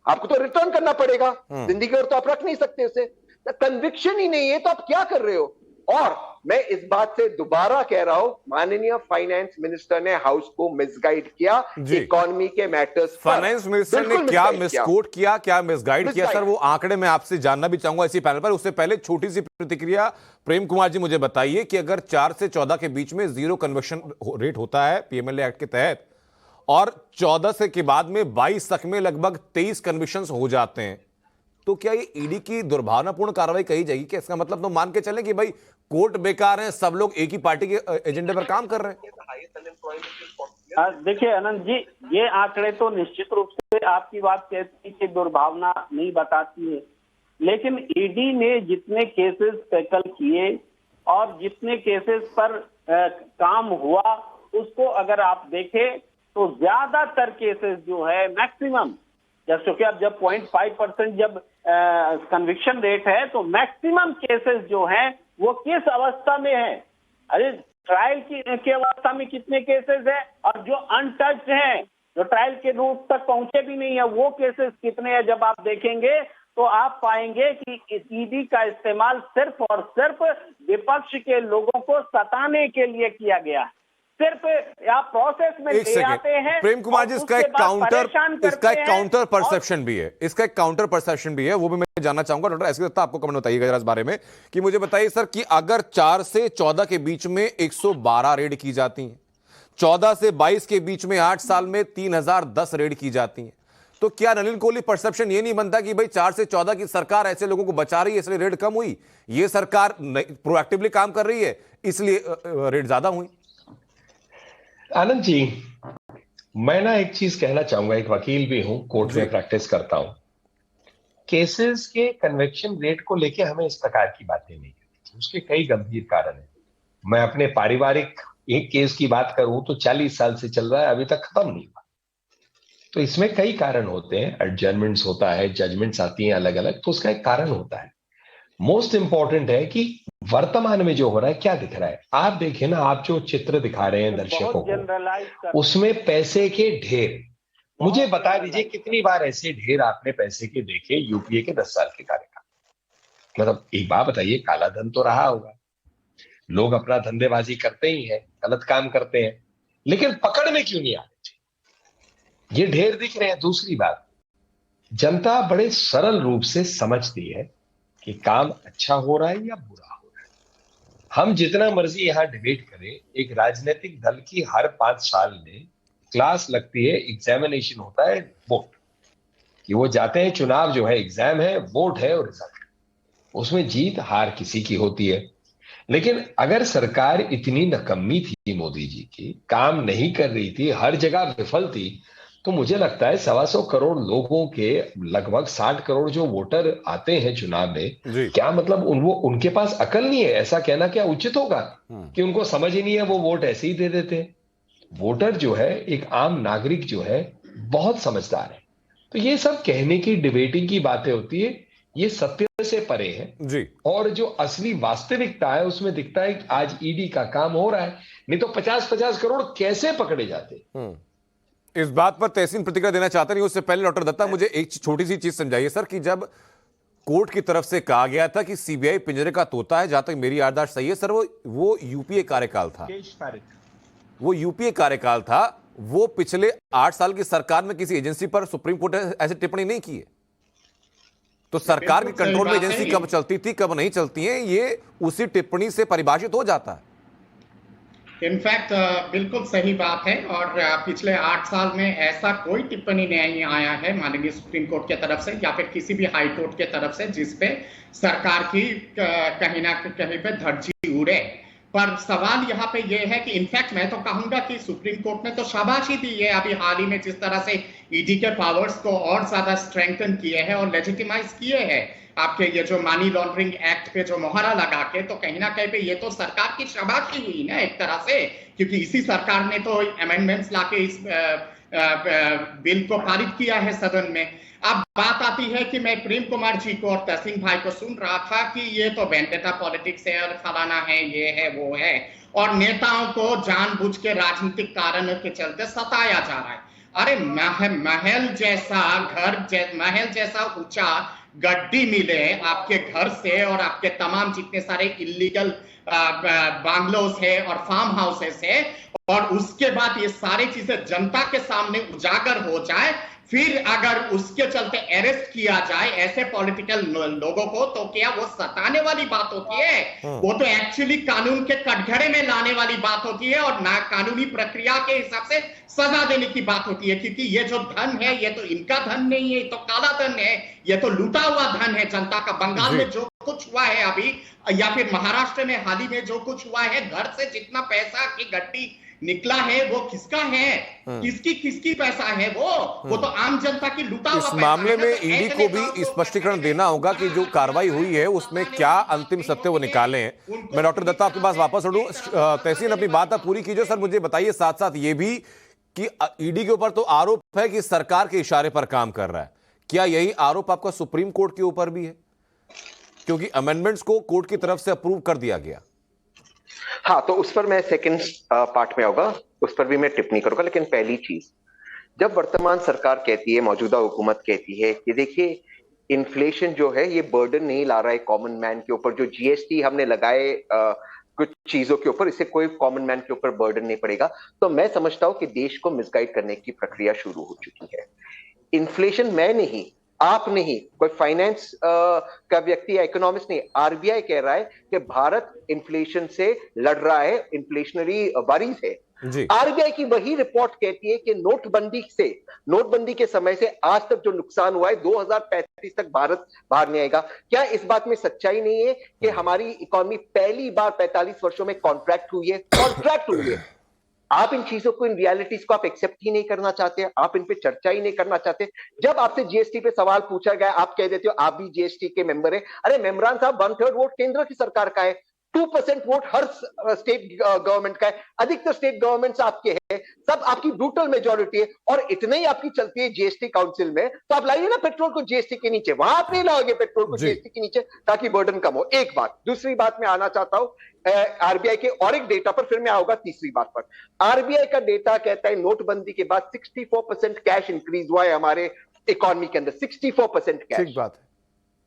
आपको तो रिटर्न करना पड़ेगा, जिंदगी भर तो आप रख नहीं सकते उसे। कन्विक्शन ही नहीं है तो आप क्या कर रहे हो? और मैं इस बात से दोबारा कह रहा हूं, माननीय फाइनेंस मिनिस्टर ने हाउस को मिसगाइड किया इकोनॉमी के मैटर्स पर। फाइनेंस मिनिस्टर ने क्या मिसकोट किया, क्या मिसगाइड किया सर, वो आंकड़े मैं आपसे जानना भी चाहूंगा इसी पैनल पर। उससे पहले छोटी सी प्रतिक्रिया, प्रेम कुमार जी मुझे बताइए कि अगर 4 से 14 के बीच में 0 कन्वर्शन रेट होता है पीएमएलए एक्ट के तहत, और 14 से के बाद में 22 तक में लगभग 23 कन्विक्शंस हो जाते हैं, तो क्या ये ईडी की दुर्भावनापूर्ण कार्रवाई कही जाएगी? क्या इसका मतलब तो मान के चलें कि भाई कोर्ट बेकार है, सब लोग एक ही पार्टी के एजेंडे पर काम कर रहे हैं? देखिए अनंत जी, ये आंकड़े तो निश्चित रूप से आपकी बात कहती है कि दुर्भावना नहीं बताती है, लेकिन ईडी ने जितने केसेस टैकल किए और जितने केसेस पर काम हुआ, उसको अगर आप देखें तो ज्यादातर केसेस जो है मैक्सिमम, क्योंकि अब जब 0.5% जब कन्विक्शन रेट है तो मैक्सिमम केसेस जो हैं वो किस अवस्था में है? अरे ट्रायल की अवस्था में कितने केसेस है, और जो अनटच्ड हैं, जो ट्रायल के रूट तक पहुंचे भी नहीं है, वो केसेस कितने हैं? जब आप देखेंगे तो आप पाएंगे कि ईडी का इस्तेमाल सिर्फ और सिर्फ विपक्ष के लोगों को सताने के लिए किया गया है। सिर्फ आप प्रोसेस में ले आते हैं। प्रेम कुमार जी, इसका एक काउंटर परसेप्शन भी है, इसका एक काउंटर परसेप्शन भी है, वो भी मैं जानना चाहूंगा। डॉक्टर एसके दत्ता, आपको कमेंट बताइएगा जरा इस बारे में कि मुझे बताइए सर कि अगर 4 से 14 के बीच में 112 रेड की जाती हैं, 14 से 22 के बीच में 8 साल में 3010 रेड की जाती हैं, तो क्या नलिन कोहली परसेप्शन ये नहीं बनता कि भाई 4 से 14 की सरकार ऐसे लोगों को बचा रही है इसलिए रेड कम हुई, ये सरकार प्रोएक्टिवली काम कर रही है इसलिए रेड ज्यादा हुई? आनंद जी, मैं ना एक चीज कहना चाहूंगा, एक वकील भी हूं, कोर्ट में प्रैक्टिस करता हूं। केसेस के कन्विक्शन रेट को लेके हमें इस प्रकार की बातें नहीं करनी, उसके कई गंभीर कारण हैं। मैं अपने पारिवारिक एक केस की बात करूं तो 40 साल से चल रहा है, अभी तक खत्म नहीं हुआ। तो इसमें कई कारण होते हैं, एडजर्नमेंट्स होता है, जजमेंट्स आती हैं अलग अलग, तो उसका एक कारण होता है। मोस्ट इंपॉर्टेंट है कि वर्तमान में जो हो रहा है क्या दिख रहा है। आप देखें ना, आप जो चित्र दिखा रहे हैं दर्शकों को, उसमें पैसे के ढेर, मुझे बता दीजिए कितनी बार ऐसे ढेर आपने पैसे के देखे यूपीए के 10 साल के कार्यकाल? मतलब एक बात बताइए, काला धन तो रहा होगा, लोग अपना धंधेबाजी करते ही हैं, गलत काम करते हैं, लेकिन पकड़ में क्यों नहीं आते? ये ढेर दिख रहे हैं। दूसरी बात, जनता बड़े सरल रूप से समझती है कि काम अच्छा हो रहा है या बुरा हो रहा है। हम जितना मर्जी यहां डिबेट करें, एक राजनीतिक दल की हर 5 साल में क्लास लगती है, एग्जामिनेशन होता है, वोट कि वो जाते हैं, चुनाव जो है एग्जाम है, वोट है और रिजल्ट, उसमें जीत हार किसी की होती है। लेकिन अगर सरकार इतनी नकम्मी थी मोदी जी की, काम नहीं कर रही थी, हर जगह विफल थी, तो मुझे लगता है 125 करोड़ लोगों के लगभग 60 करोड़ जो वोटर आते हैं चुनाव में, क्या मतलब उनके पास अकल नहीं है? ऐसा कहना क्या उचित होगा कि उनको समझ ही नहीं है, वो वोट ऐसे ही दे देते हैं? वोटर जो है, एक आम नागरिक जो है, बहुत समझदार है। तो ये सब कहने की, डिबेटिंग की बातें होती है, ये सत्य से परे है जी। और जो असली वास्तविकता है उसमें दिखता है कि आज ईडी का काम हो रहा है, नहीं तो 50-50 करोड़ कैसे पकड़े जाते? इस बात पर तहसीन प्रतिक्रिया देना चाहते नहीं, उससे पहले डॉक्टर दत्ता मुझे एक छोटी सी चीज समझाइए सर कि जब कोर्ट की तरफ से कहा गया था कि सीबीआई पिंजरे का तोता है, जहां तक मेरी याददाश्त सही है सर, वो यूपीए कार्यकाल था, वो यूपीए कार्यकाल था, वो पिछले 8 साल की सरकार में किसी एजेंसी पर सुप्रीम कोर्ट ने ऐसी टिप्पणी नहीं की है। तो सरकार के कंट्रोल में एजेंसी कब चलती थी, कब नहीं चलती है, ये उसी टिप्पणी से परिभाषित हो जाता है। इनफैक्ट बिल्कुल सही बात है, और पिछले 8 साल में ऐसा कोई टिप्पणी नहीं आया है माननीय सुप्रीम कोर्ट की तरफ से या फिर किसी भी हाई कोर्ट की तरफ से जिसपे सरकार की कहीं ना कहीं पे धज्जी उड़े। पर सवाल यहाँ पे ये है कि इनफैक्ट मैं तो कहूंगा कि सुप्रीम कोर्ट ने तो शाबाशी दी है अभी हाल ही में, जिस तरह से ईडी के पावर्स को और ज्यादा स्ट्रेंथन किए हैं और लेजिटिमाइज किए हैं। आपके ये जो मनी लॉन्ड्रिंग एक्ट पे जो मोहरा लगा के, तो कहीं ना कहीं पे ये तो सरकार की शाबाशी हुई ना एक तरह से, क्योंकि इसी सरकार ने तो अमेंडमेंट्स लाके इस बिल को पारित किया है सदन में। अब बात आती है कि मैं प्रेम कुमार जी को और तहसीन भाई को सुन रहा था कि ये तो वेंडेटा पॉलिटिक्स है और फलाना है, ये है वो है, और नेताओं को जानबूझ के राजनीतिक कारणों के चलते सताया जा रहा है। अरे महल जैसा ऊंचा गड्डी मिले आपके घर से और आपके तमाम जितने सारे इलीगल बांग्लोस है और फार्म हाउसेस है, और उसके बाद ये सारी चीजें जनता के सामने उजागर हो जाए, फिर अगर उसके चलते अरेस्ट किया जाए ऐसे पॉलिटिकल लोगों को, तो क्या वो सताने वाली बात होती है? वो तो एक्चुअली कानून के कटघरे में लाने वाली बात होती है और ना कानूनी प्रक्रिया के हिसाब से सजा देने की बात होती है। क्योंकि ये जो धन है ये तो इनका धन नहीं है, ये तो काला धन है, ये तो लूटा हुआ धन है जनता का। बंगाल में जो कुछ हुआ है अभी, या फिर महाराष्ट्र में हाल ही में जो कुछ हुआ है, घर से जितना पैसा की गड्डी निकला है वो किसका है? किसकी पैसा है? वो तो आम जनता की लूटा हुआ इस पैसा मामले है। में तो ईडी ऐसे को भी नेताओं स्पष्टीकरण देना होगा कि जो कार्रवाई हुई है उसमें क्या अंतिम सत्य वो निकाले हैं। मैं डॉक्टर दत्ता आपके पास वापस लौटूं। तहसीन अपनी बात आप पूरी कीजिए। सर मुझे बताइए साथ साथ ये भी कि ईडी के ऊपर तो आरोप है कि सरकार के इशारे पर काम कर रहा है, क्या यही आरोप आपका सुप्रीम कोर्ट के ऊपर भी है? क्योंकि अमेंडमेंट्स को कोर्ट की तरफ से अप्रूव कर दिया गया। हाँ, तो उस पर मैं सेकंड पार्ट में आऊंगा, उस पर भी मैं टिप्पणी करूंगा। लेकिन पहली चीज, जब वर्तमान सरकार कहती है, मौजूदा हुकूमत कहती है कि देखिए इन्फ्लेशन जो है ये बर्डन नहीं ला रहा है कॉमन मैन के ऊपर, जो जीएसटी हमने लगाए कुछ चीजों के ऊपर, इससे कोई कॉमन मैन के ऊपर बर्डन नहीं पड़ेगा, तो मैं समझता हूं कि देश को मिसगाइड करने की प्रक्रिया शुरू हो चुकी है। इन्फ्लेशन मैं नहीं, आप नहीं, कोई फाइनेंस का व्यक्ति या इकोनॉमिस्ट नहीं, आरबीआई कह रहा है कि भारत इन्फ्लेशन से लड़ रहा है, इन्फ्लेशनरी वरीज है। आरबीआई की वही रिपोर्ट कहती है कि नोटबंदी के समय से आज तक जो नुकसान हुआ है 2035 तक भारत बाहर नहीं आएगा। क्या इस बात में सच्चाई नहीं है कि हमारी इकोनॉमी पहली बार 45 वर्षों में कॉन्ट्रैक्ट हुई है? आप इन चीजों को, इन रियलिटीज को आप एक्सेप्ट ही नहीं करना चाहते, आप इन पे चर्चा ही नहीं करना चाहते। जब आपसे जीएसटी पे सवाल पूछा गया, आप कह देते हो आप भी जीएसटी के मेंबर है। अरे मेमरान साहब, 1/3 वोट केंद्र की सरकार का है, 2% वोट हर स्टेट गवर्नमेंट का है, अधिकतर स्टेट गवर्नमेंट्स आपके हैं, सब आपकी ब्रूटल मेजॉरिटी है, और इतने ही आपकी चलती है जीएसटी काउंसिल में। तो आप लाइए ना पेट्रोल को जीएसटी के नीचे, वहां आप नहीं लाओगे पेट्रोल को जीएसटी के नीचे, ताकि बर्डन कम हो। एक बात। दूसरी बात मैं आना चाहता हूं आरबीआई के और एक डेटा पर, फिर मैं आऊंगा तीसरी बात पर। आरबीआई का डेटा कहता है नोटबंदी के बाद 64% कैश इंक्रीज हुआ है हमारे इकोनॉमी के अंदर, 64% कैश। ठीक बात है।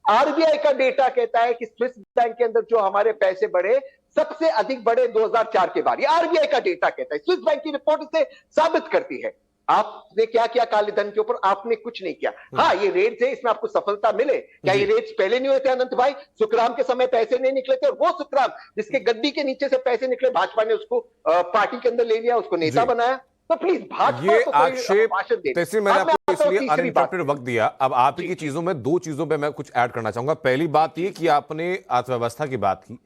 आरबीआई का डेटा कहता है कि स्विस बैंक के अंदर जो हमारे पैसे बढ़े, सबसे अधिक बढ़े 2004 के बाद। ये आरबीआई का डेटा कहता है, स्विस बैंक की रिपोर्ट इसे साबित करती है। आपने क्या किया काले धन के ऊपर? आपने कुछ नहीं किया। हाँ, ये रेट्स है, इसमें आपको सफलता मिले। क्या ये रेट्स पहले नहीं हुए थे अनंत भाई? सुखराम के समय पैसे नहीं निकले थे, और वो सुखराम जिसके गद्दी के नीचे से पैसे निकले, भाजपा ने उसको पार्टी के अंदर ले लिया, उसको नेता बनाया। तो प्लीज भाजपा ये को आक्षेप तहसीन मैंने आपको इसलिए तीसरी अनइंटरप्टेड वक्त दिया। अब आप ही की चीजों में दो चीजों पे मैं कुछ ऐड करना चाहूंगा। पहली बात ये कि आपने अर्थव्यवस्था की बात की।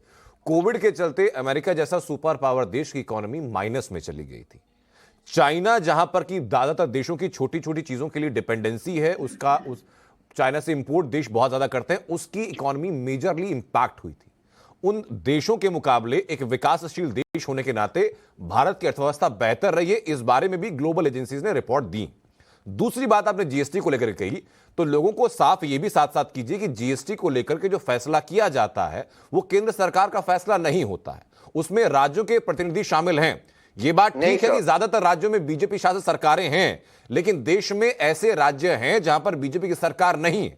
कोविड के चलते अमेरिका जैसा सुपर पावर देश की इकोनॉमी माइनस में चली गई थी। चाइना, जहां पर की ज्यादातर देशों की छोटी छोटी चीजों के लिए डिपेंडेंसी है, उस चाइना से इंपोर्ट देश बहुत ज्यादा करते हैं, उसकी इकोनॉमी मेजरली इंपैक्ट हुई थी। उन देशों के मुकाबले एक विकासशील देश होने के नाते भारत की अर्थव्यवस्था बेहतर रही है, इस बारे में भी ग्लोबल एजेंसीज ने रिपोर्ट दी। दूसरी बात आपने जीएसटी को लेकर कही, तो लोगों को साफ ये भी साथ साथ कीजिए कि जीएसटी को लेकर के जो फैसला किया जाता है वो केंद्र सरकार का फैसला नहीं होता है, उसमें राज्यों के प्रतिनिधि शामिल हैं। ये बात ठीक है कि ज्यादातर राज्यों में बीजेपी शासित सरकारें हैं, लेकिन देश में ऐसे राज्य हैं जहां पर बीजेपी की सरकार नहीं है।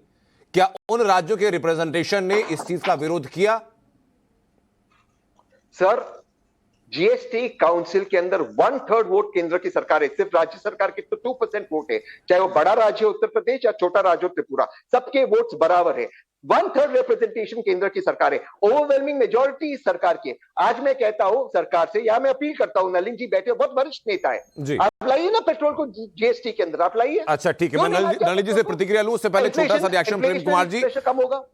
क्या उन राज्यों के रिप्रेजेंटेशन ने इस चीज का विरोध किया? सर, जीएसटी काउंसिल के अंदर 1/3 वोट केंद्र की सरकार है, सिर्फ राज्य सरकार के तो 2% वोट है, चाहे वो बड़ा राज्य उत्तर प्रदेश या छोटा राज्य त्रिपुरा, सबके वोट्स बराबर है। 1/3 रिप्रेजेंटेशन केंद्र की सरकार है, ओवरवेलमिंग मेजॉरिटी इस सरकार की है। आज मैं कहता हूं सरकार से, या मैं अपील करता हूं, नलिन जी बैठे बहुत वरिष्ठ नेता है, आप लाइए ना पेट्रोल को जीएसटी के अंदर, आप लाइए। अच्छा ठीक है, मैं नलिन जी से प्रतिक्रिया लूं, उससे पहले छोटा सा रिएक्शन प्रेम कुमार जी,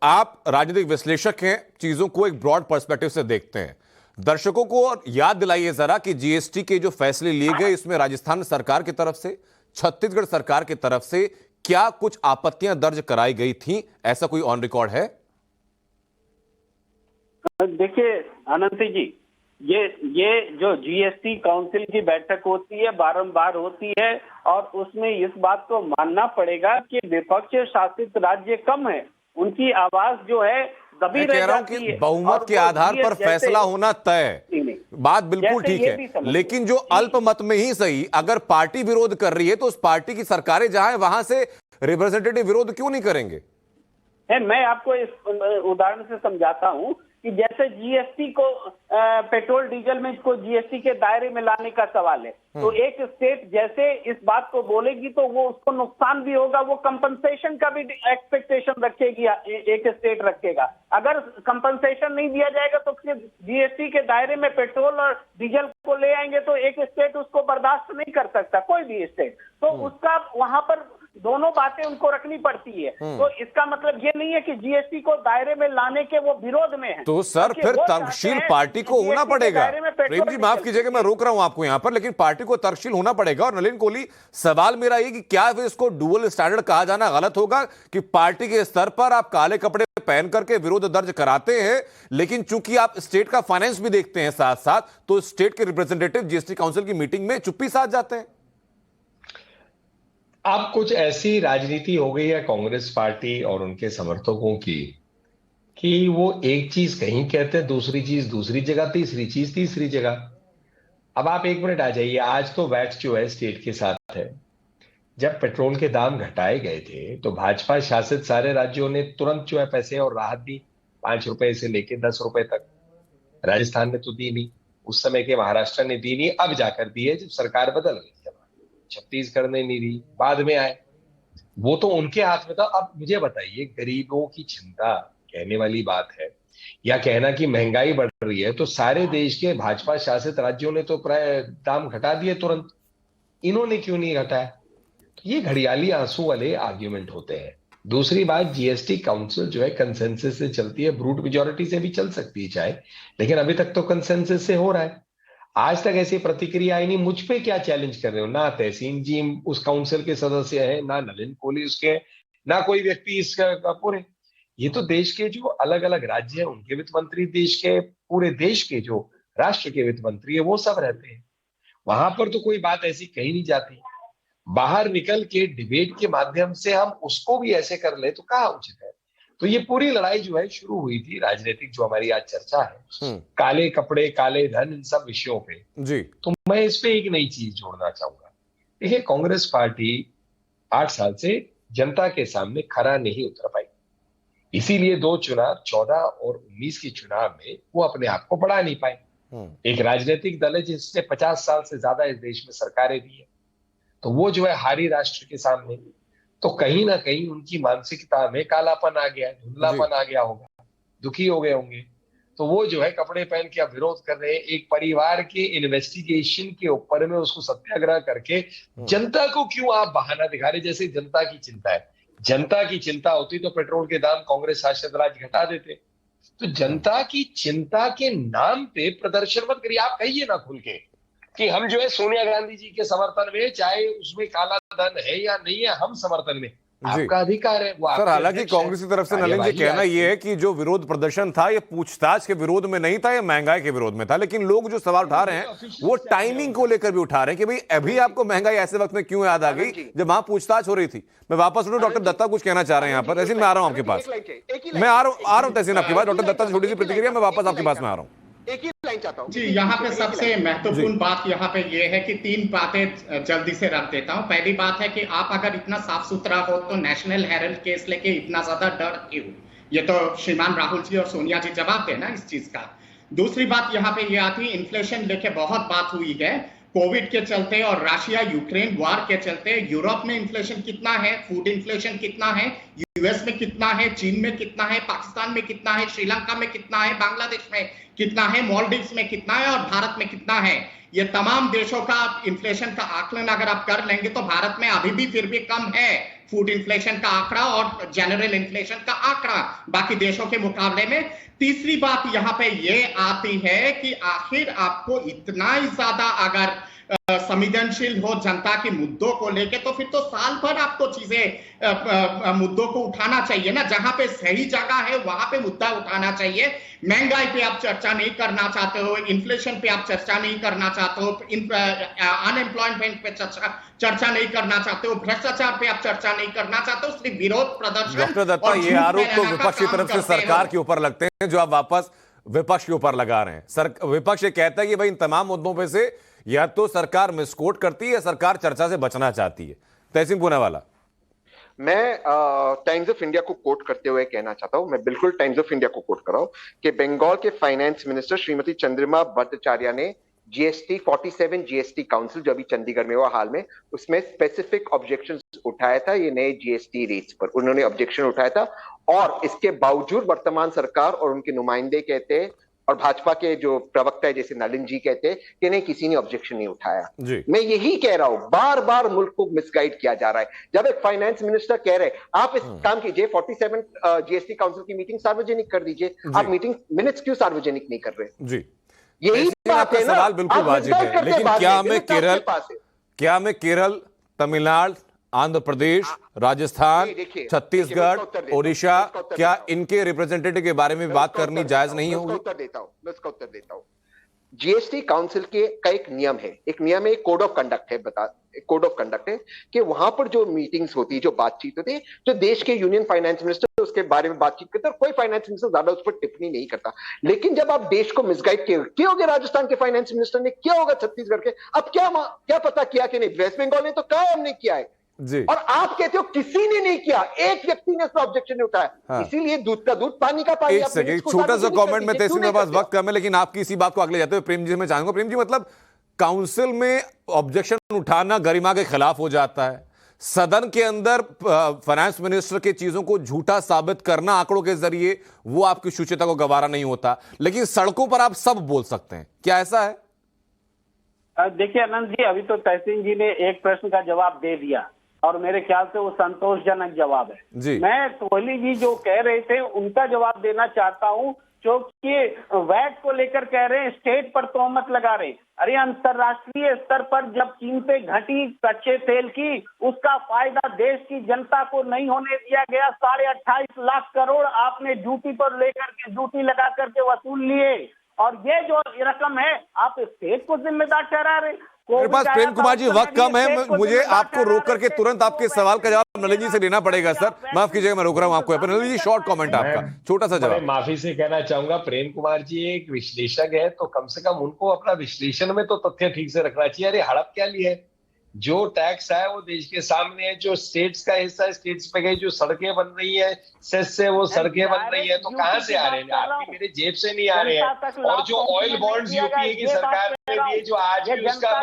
आप राजनीतिक विश्लेषक हैं, चीजों को एक ब्रॉड पर्सपेक्टिव से देखते हैं। दर्शकों को याद दिलाइए जरा कि जीएसटी के जो फैसले लिए गए, इसमें राजस्थान सरकार की तरफ से, छत्तीसगढ़ सरकार की तरफ से क्या कुछ आपत्तियां दर्ज कराई गई थी, ऐसा कोई ऑन रिकॉर्ड है? देखिए अनंत जी, ये जो जीएसटी काउंसिल की बैठक होती है, बारंबार होती है, और उसमें इस बात को मानना पड़ेगा कि विपक्ष शासित राज्य कम है, उनकी आवाज जो है दबी रह जाती है। बहुमत के आधार पर फैसला होना तय, बात बिल्कुल ठीक है, लेकिन जो अल्पमत में ही सही, अगर पार्टी विरोध कर रही है तो उस पार्टी की सरकारें जहां है वहां से रिप्रेजेंटेटिव विरोध क्यों नहीं करेंगे? मैं आपको इस उदाहरण से समझाता हूं कि जैसे जीएसटी को पेट्रोल डीजल में इसको जीएसटी के दायरे में लाने का सवाल है, तो एक स्टेट जैसे इस बात को बोलेगी तो वो उसको नुकसान भी होगा, वो कंपनसेशन का भी एक्सपेक्टेशन रखेगी, एक स्टेट रखेगा। अगर कंपनसेशन नहीं दिया जाएगा तो जीएसटी के दायरे में पेट्रोल और डीजल को ले आएंगे तो एक स्टेट उसको बर्दाश्त नहीं कर सकता, कोई भी स्टेट, तो उसका वहां पर दोनों बातें उनको रखनी पड़ती है। तो इसका मतलब ये नहीं है कि जीएसटी को दायरे में लाने के वो विरोध में है। तो सर फिर तर्कशील पार्टी को होना पड़ेगा। प्रेम जी माफ कीजिएगा, मैं रोक रहा हूं आपको यहां पर, लेकिन पार्टी को तर्कशील होना पड़ेगा। और नलिन कोहली, सवाल मेरा ये कि क्या इसको डुअल स्टैंडर्ड कहा जाना गलत होगा कि पार्टी के स्तर पर आप काले कपड़े पहन करके विरोध दर्ज कराते हैं, लेकिन चूंकि आप स्टेट का फाइनेंस भी देखते हैं साथ साथ, तो स्टेट के रिप्रेजेंटेटिव जीएसटी काउंसिल की मीटिंग में चुप्पी साध जाते हैं? अब कुछ ऐसी राजनीति हो गई है कांग्रेस पार्टी और उनके समर्थकों की कि वो एक चीज कहीं कहते हैं, दूसरी चीज दूसरी जगह, तीसरी चीज तीसरी जगह। अब आप एक मिनट आ जाइए, आज तो वैट जो है स्टेट के साथ है। जब पेट्रोल के दाम घटाए गए थे तो भाजपा शासित सारे राज्यों ने तुरंत जो है पैसे और राहत दी, 5 रुपए से लेके 10 रुपए तक। राजस्थान ने तो दी नहीं, उस समय के महाराष्ट्र ने दी नहीं, अब जाकर दी है जब सरकार बदल गई। छत्तीसगढ़ ने नहीं दी, बाद में आए, वो तो उनके हाथ में था। अब मुझे बताइए, गरीबों की चिंता कहने वाली बात है या कहना कि महंगाई बढ़ रही है, तो सारे देश के भाजपा शासित राज्यों ने तो प्राय दाम घटा दिए तुरंत, इन्होंने क्यों नहीं घटाया? तो ये घड़ियाली आंसू वाले आर्ग्यूमेंट होते हैं। दूसरी बात, जीएसटी काउंसिल जो है कंसेंसस से चलती है, ब्रूट मेजॉरिटी से भी चल सकती है चाहे, लेकिन अभी तक तो कंसेंसस से हो रहा है। आज तक ऐसी प्रतिक्रिया आई नहीं। मुझ पे क्या चैलेंज कर रहे हो? ना तहसीन जी उस काउंसिल के सदस्य हैं, ना नलिन कोहली उसके, ना कोई व्यक्ति इसका पूरे, ये तो देश के जो अलग अलग राज्य हैं उनके वित्त मंत्री, देश के पूरे देश के जो राष्ट्र के वित्त मंत्री है वो सब रहते हैं वहां पर, तो कोई बात ऐसी कही नहीं जाती। बाहर निकल के डिबेट के माध्यम से हम उसको भी ऐसे कर ले तो कहाँ उचित है? तो ये पूरी लड़ाई जो है शुरू हुई थी राजनीतिक, जो हमारी आज चर्चा है, काले कपड़े, काले धन, इन सब विषयों पे जी। तो मैं इस पे एक नई चीज जोड़ना चाहूंगा। देखिए, कांग्रेस पार्टी 8 साल से जनता के सामने खरा नहीं उतर पाई, इसीलिए 2 चुनाव 14 और 19 के चुनाव में वो अपने आप को बढ़ा नहीं पाए। एक राजनीतिक दल है जिसने 50 साल से ज्यादा इस देश में सरकारें दी है, तो वो जो है हारी राष्ट्र के सामने, तो कहीं ना कहीं उनकी मानसिकता में कालापन आ गया, धुंधलापन आ गया होगा, दुखी हो गए होंगे, तो वो जो है कपड़े पहन के अब विरोध कर रहे हैं। एक परिवार के इन्वेस्टिगेशन के ऊपर में उसको सत्याग्रह करके जनता को क्यों आप बहाना दिखा रहे? जैसे जनता की चिंता है, जनता की चिंता होती तो पेट्रोल के दाम कांग्रेस शासित राज्य घटा देते। तो जनता की चिंता के नाम पे प्रदर्शन मत करिए। आप कहिए ना खुल के कि हम जो है सोनिया गांधी जी के समर्थन में, चाहे उसमें काला धन है या नहीं है, हम समर्थन में, आपका अधिकार है। वो सर, हालांकि कांग्रेस की तरफ से नलिन जी कहना यह है कि जो विरोध प्रदर्शन था ये पूछताछ के विरोध में नहीं था, ये महंगाई के विरोध में था। लेकिन लोग जो सवाल उठा रहे हैं वो टाइमिंग को लेकर भी उठा रहे हैं कि भाई अभी आपको महंगाई ऐसे वक्त में क्यों याद आ गई जब वहां पूछताछ हो रही थी। मैं वापस लूँ, डॉक्टर दत्ता कुछ कहना चाह रहे हैं यहाँ पर। तहसीन, मैं आ रहा हूँ आपके पास, मैं आ रहा हूँ तहसीन आपके पास। डॉक्टर दत्ता से छोटी सी प्रतिक्रिया, मैं वापस आपके पास में आ रहा हूँ। एक ही लाइन चाहता हूं जी। यहाँ पे सबसे महत्वपूर्ण बात यहाँ पे ये है कि 3 बातें जल्दी से रख देता हूं। पहली बात है कि आप अगर इतना साफ सुथरा हो तो नेशनल हेराल्ड केस लेके इतना ज्यादा डर क्यों? ये तो श्रीमान राहुल जी और सोनिया जी जवाब देना इस चीज का। दूसरी बात यहाँ पे ये आती, इन्फ्लेशन लेके बहुत बात हुई है कोविड के चलते और रशिया यूक्रेन वार के चलते। यूरोप में इन्फ्लेशन कितना है, फूड इन्फ्लेशन कितना है, यूएस में कितना है, चीन में कितना है, पाकिस्तान में कितना है, श्रीलंका में कितना है, बांग्लादेश में कितना है, मालदीव्स में कितना है और भारत में कितना है। ये तमाम देशों का इन्फ्लेशन का आकलन अगर आप कर लेंगे तो भारत में अभी भी फिर भी कम है फूड इन्फ्लेशन का आंकड़ा और जनरल इन्फ्लेशन का आंकड़ा बाकी देशों के मुकाबले में। तीसरी बात यहाँ पे ये आती है कि आखिर आपको इतना ही ज्यादा अगर संवेदनशील हो जनता के मुद्दों को लेके, तो फिर तो साल भर आपको चीजें मुद्दों को उठाना चाहिए ना। जहां पे सही जगह है वहां पे मुद्दा उठाना चाहिए। महंगाई पे आप चर्चा नहीं करना चाहते हो, इन्फ्लेशन पे आप चर्चा नहीं करना चाहते हो, अनएम्प्लॉयमेंट पे चर्चा नहीं करना चाहते हो, भ्रष्टाचार पे आप चर्चा नहीं करना चाहते हो, सिर्फ विरोध प्रदर्शन। डॉक्टर दत्ता, ये आरोप तो विपक्ष की तरफ से सरकार के ऊपर लगते हैं, जो आप वापस विपक्ष के ऊपर लगा रहे हैं। विपक्ष ये कहता है कि भाई इन तमाम मुद्दों पे से या तो सरकार मिसकोट करती है या सरकार चर्चा से बचना चाहती है। तहसीन पूनावाला, मैं टाइम्स ऑफ इंडिया को कोट करते हुए कहना चाहता हूं, मैं बिल्कुल टाइम्स ऑफ इंडिया को कोट कर रहा हूं कि बंगाल के फाइनेंस मिनिस्टर श्रीमती चंद्रिमा भट्टाचार्य ने जीएसटी 47 जीएसटी काउंसिल जो अभी चंडीगढ़ में हुआ हाल में, उसमें स्पेसिफिक ऑब्जेक्शन उठाया था ये नए जीएसटी रेट्स पर। उन्होंने ऑब्जेक्शन उठाया था और इसके बावजूद वर्तमान सरकार और उनके नुमाइंदे कहते हैं और भाजपा के जो प्रवक्ता है जैसे नलिन जी कहते हैं कि नहीं, किसी ने ऑब्जेक्शन नहीं उठाया। मैं यही कह रहा हूं, बार बार मुल्क को मिसगाइड किया जा रहा है। जब एक फाइनेंस मिनिस्टर कह रहे आप इस काम कीजिए, 47 जीएसटी काउंसिल की मीटिंग सार्वजनिक कर दीजिए, आप मीटिंग मिनट्स क्यों सार्वजनिक नहीं कर रहे? जी, यही बात है ना। सवाल बिल्कुल वाजिब है, लेकिन क्या मैं केरल, तमिलनाडु, आंध्र प्रदेश, राजस्थान, छत्तीसगढ़, ओडिशा, क्या इनके रिप्रेजेंटेटिव के बारे में बात करनी जायज नहीं होगी? मैं उसका उत्तर देता हूं। जीएसटी काउंसिल के का एक नियम है, एक कोड ऑफ कंडक्ट है, कोड ऑफ कंडक्ट है कि वहां पर जो मीटिंग्स होती है, जो बातचीत होती है, जो देश के यूनियन फाइनेंस मिनिस्टर उसके बारे में बातचीत करते हैं, कोई फाइनेंस मिनिस्टर ज्यादा उस पर टिप्पणी नहीं करता। लेकिन जब आप देश को मिसगाइड किए होगे, राजस्थान के फाइनेंस मिनिस्टर ने किया होगा, छत्तीसगढ़ के, अब क्या पता किया कि नहीं, वेस्ट बंगाल ने तो कहा हमने किया है जी। और आप कहते हो किसी ने नहीं किया, एक व्यक्ति ने उस पर ऑब्जेक्शन नहीं उठाया। हाँ। इसीलिए दूध का दूध, पानी का पानी। एक सेकंड, छोटा सा कमेंट में तहसीन मेरे पास वक्त कम है, लेकिन आपकी इसी बात को आगे ले जाते हुए प्रेम जी से मैं चाहूंगा। प्रेम जी, मतलब काउंसिल में ऑब्जेक्शन उठाना गरिमा के खिलाफ हो जाता है, सदन के अंदर फाइनेंस मिनिस्टर की चीजों को झूठा साबित करना आंकड़ों के जरिए, वो आपकी शुचिता को गवारा नहीं होता, लेकिन सड़कों पर आप सब बोल सकते हैं, क्या ऐसा है? देखिए अनंत जी, अभी तो तहसीन जी ने एक प्रश्न का जवाब दे दिया और मेरे ख्याल से वो संतोषजनक जवाब है। मैं कोहली जी जो कह रहे थे उनका जवाब देना चाहता हूं, जो कि वैट को लेकर कह रहे हैं स्टेट पर तोहमत लगा रहे। अरे अंतर्राष्ट्रीय स्तर पर जब कीमतें घटी कच्चे तेल की, उसका फायदा देश की जनता को नहीं होने दिया गया। 28.5 लाख करोड़ आपने ड्यूटी पर लेकर के, ड्यूटी लगा करके वसूल लिए, और ये जो रकम है आप स्टेट को जिम्मेदार ठहरा रहे। मेरे पास प्रेम कुमार जी वक्त कम है, मुझे आपको रोक करके तुरंत आपके सवाल का जवाब नलिन जी से लेना पड़ेगा। सर माफ कीजिएगा, मैं रोक रहा हूं आपको। नलिन जी, शॉर्ट कमेंट आपका, छोटा सा जवाब। माफी से कहना चाहूंगा, प्रेम कुमार जी एक विश्लेषक है, तो कम से कम उनको अपना विश्लेषण में तो तथ्य ठीक से रखना चाहिए। अरे हड़प क्या ली है, जो टैक्स है वो देश के सामने है, जो स्टेट्स का हिस्सा है, स्टेट्स पे गई, जो सड़कें बन रही है सेस से, वो सड़कें बन रही है, तो कहां से आ रहे हैं? आपकी मेरे जेब से नहीं आ रहे हैं। और जो ऑयल बॉन्ड्स यूपीए की सरकार ने दिए, जो आज भी उसका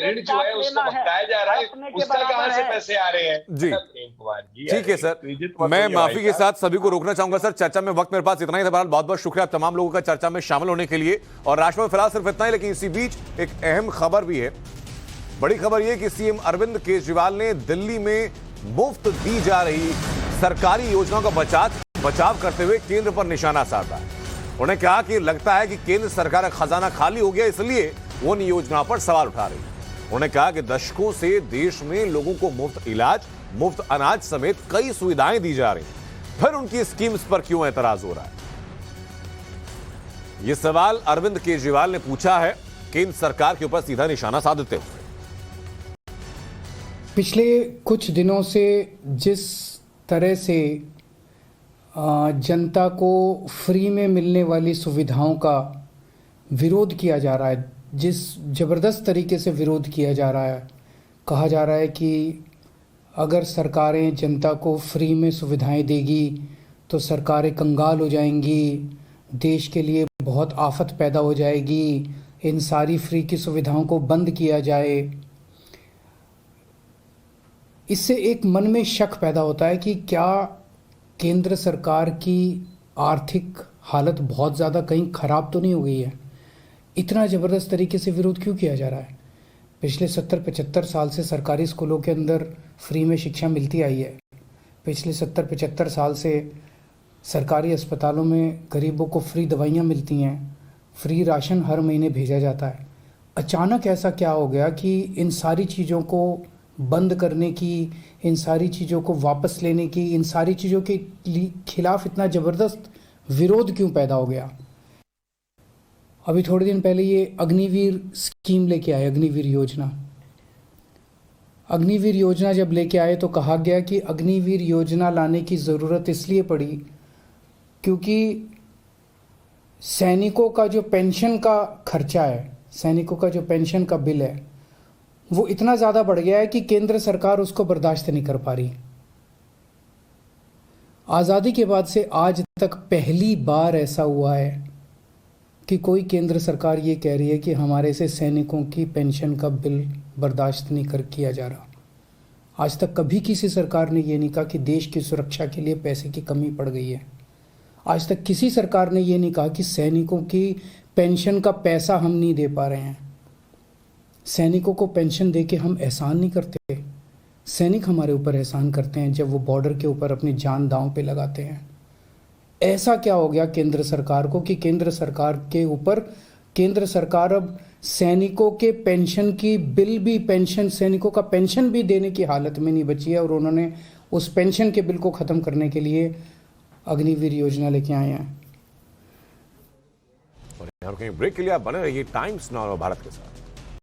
ऋण जो है उसको भुगताया जा रहा है, उसका कहां से पैसे आ रहे हैं? जी ठीक है सर, मैं माफी के साथ सभी को रोकना चाहूंगा। सर चर्चा में वक्त मेरे पास इतना ही था। बहुत बहुत शुक्रिया तमाम लोगों का चर्चा में शामिल होने के लिए। और राष्ट्र में फिलहाल सिर्फ इतना ही, लेकिन इसी बीच एक अहम खबर भी है। बड़ी खबर यह कि सीएम अरविंद केजरीवाल ने दिल्ली में मुफ्त दी जा रही सरकारी योजनाओं का बचाव करते हुए केंद्र पर निशाना साधा। उन्होंने कहा कि लगता है कि केंद्र सरकार का खजाना खाली हो गया, इसलिए वो उन योजनाओं पर सवाल उठा रही है। उन्होंने कहा कि दशकों से देश में लोगों को मुफ्त इलाज, मुफ्त अनाज समेत कई सुविधाएं दी जा रही, फिर उनकी स्कीम्स पर क्यों एतराज हो रहा है? यह सवाल अरविंद केजरीवाल ने पूछा है केंद्र सरकार के ऊपर सीधा निशाना साधते हुए। पिछले कुछ दिनों से जिस तरह से जनता को फ्री में मिलने वाली सुविधाओं का विरोध किया जा रहा है, जिस ज़बरदस्त तरीके से विरोध किया जा रहा है, कहा जा रहा है कि अगर सरकारें जनता को फ्री में सुविधाएं देगी तो सरकारें कंगाल हो जाएंगी, देश के लिए बहुत आफत पैदा हो जाएगी, इन सारी फ्री की सुविधाओं को बंद किया जाए। इससे एक मन में शक पैदा होता है कि क्या केंद्र सरकार की आर्थिक हालत बहुत ज़्यादा कहीं ख़राब तो नहीं हो गई है? इतना ज़बरदस्त तरीके से विरोध क्यों किया जा रहा है? पिछले 70-75 साल से सरकारी स्कूलों के अंदर फ्री में शिक्षा मिलती आई है। पिछले 70-75 साल से सरकारी अस्पतालों में गरीबों को फ्री दवाइयाँ मिलती हैं, फ्री राशन हर महीने भेजा जाता है। अचानक ऐसा क्या हो गया कि इन सारी चीज़ों को बंद करने की, इन सारी चीज़ों को वापस लेने की, इन सारी चीज़ों के खिलाफ इतना ज़बरदस्त विरोध क्यों पैदा हो गया? अभी थोड़े दिन पहले ये अग्निवीर स्कीम लेके आए, अग्निवीर योजना। अग्निवीर योजना जब लेके आए तो कहा गया कि अग्निवीर योजना लाने की ज़रूरत इसलिए पड़ी क्योंकि सैनिकों का जो पेंशन का खर्चा है, सैनिकों का जो पेंशन का बिल है, वो इतना ज़्यादा बढ़ गया है कि केंद्र सरकार उसको बर्दाश्त नहीं कर पा रही। आज़ादी के बाद से आज तक पहली बार ऐसा हुआ है कि कोई केंद्र सरकार ये कह रही है कि हमारे से सैनिकों की पेंशन का बिल बर्दाश्त नहीं किया जा रहा। आज तक कभी किसी सरकार ने ये नहीं कहा कि देश की सुरक्षा के लिए पैसे की कमी पड़ गई है। आज तक किसी सरकार ने ये नहीं कहा कि सैनिकों की पेंशन का पैसा हम नहीं दे पा रहे हैं। सैनिकों को पेंशन दे के हम एहसान नहीं करते। सैनिक हमारे ऊपर एहसान करते हैं जब वो बॉर्डर के ऊपर अपनी जान दांव पे लगाते हैं। ऐसा क्या हो गया केंद्र सरकार को कि केंद्र सरकार के ऊपर, केंद्र सरकार अब सैनिकों के पेंशन की बिल भी, पेंशन, सैनिकों का पेंशन भी देने की हालत में नहीं बची है और उन्होंने उस पेंशन के बिल को ख़त्म करने के लिए अग्निवीर योजना लेके आए हैं। और यहाँ कहीं ब्रेक के लिए आप बने रहिए टाइम्स नाउ भारत के साथ।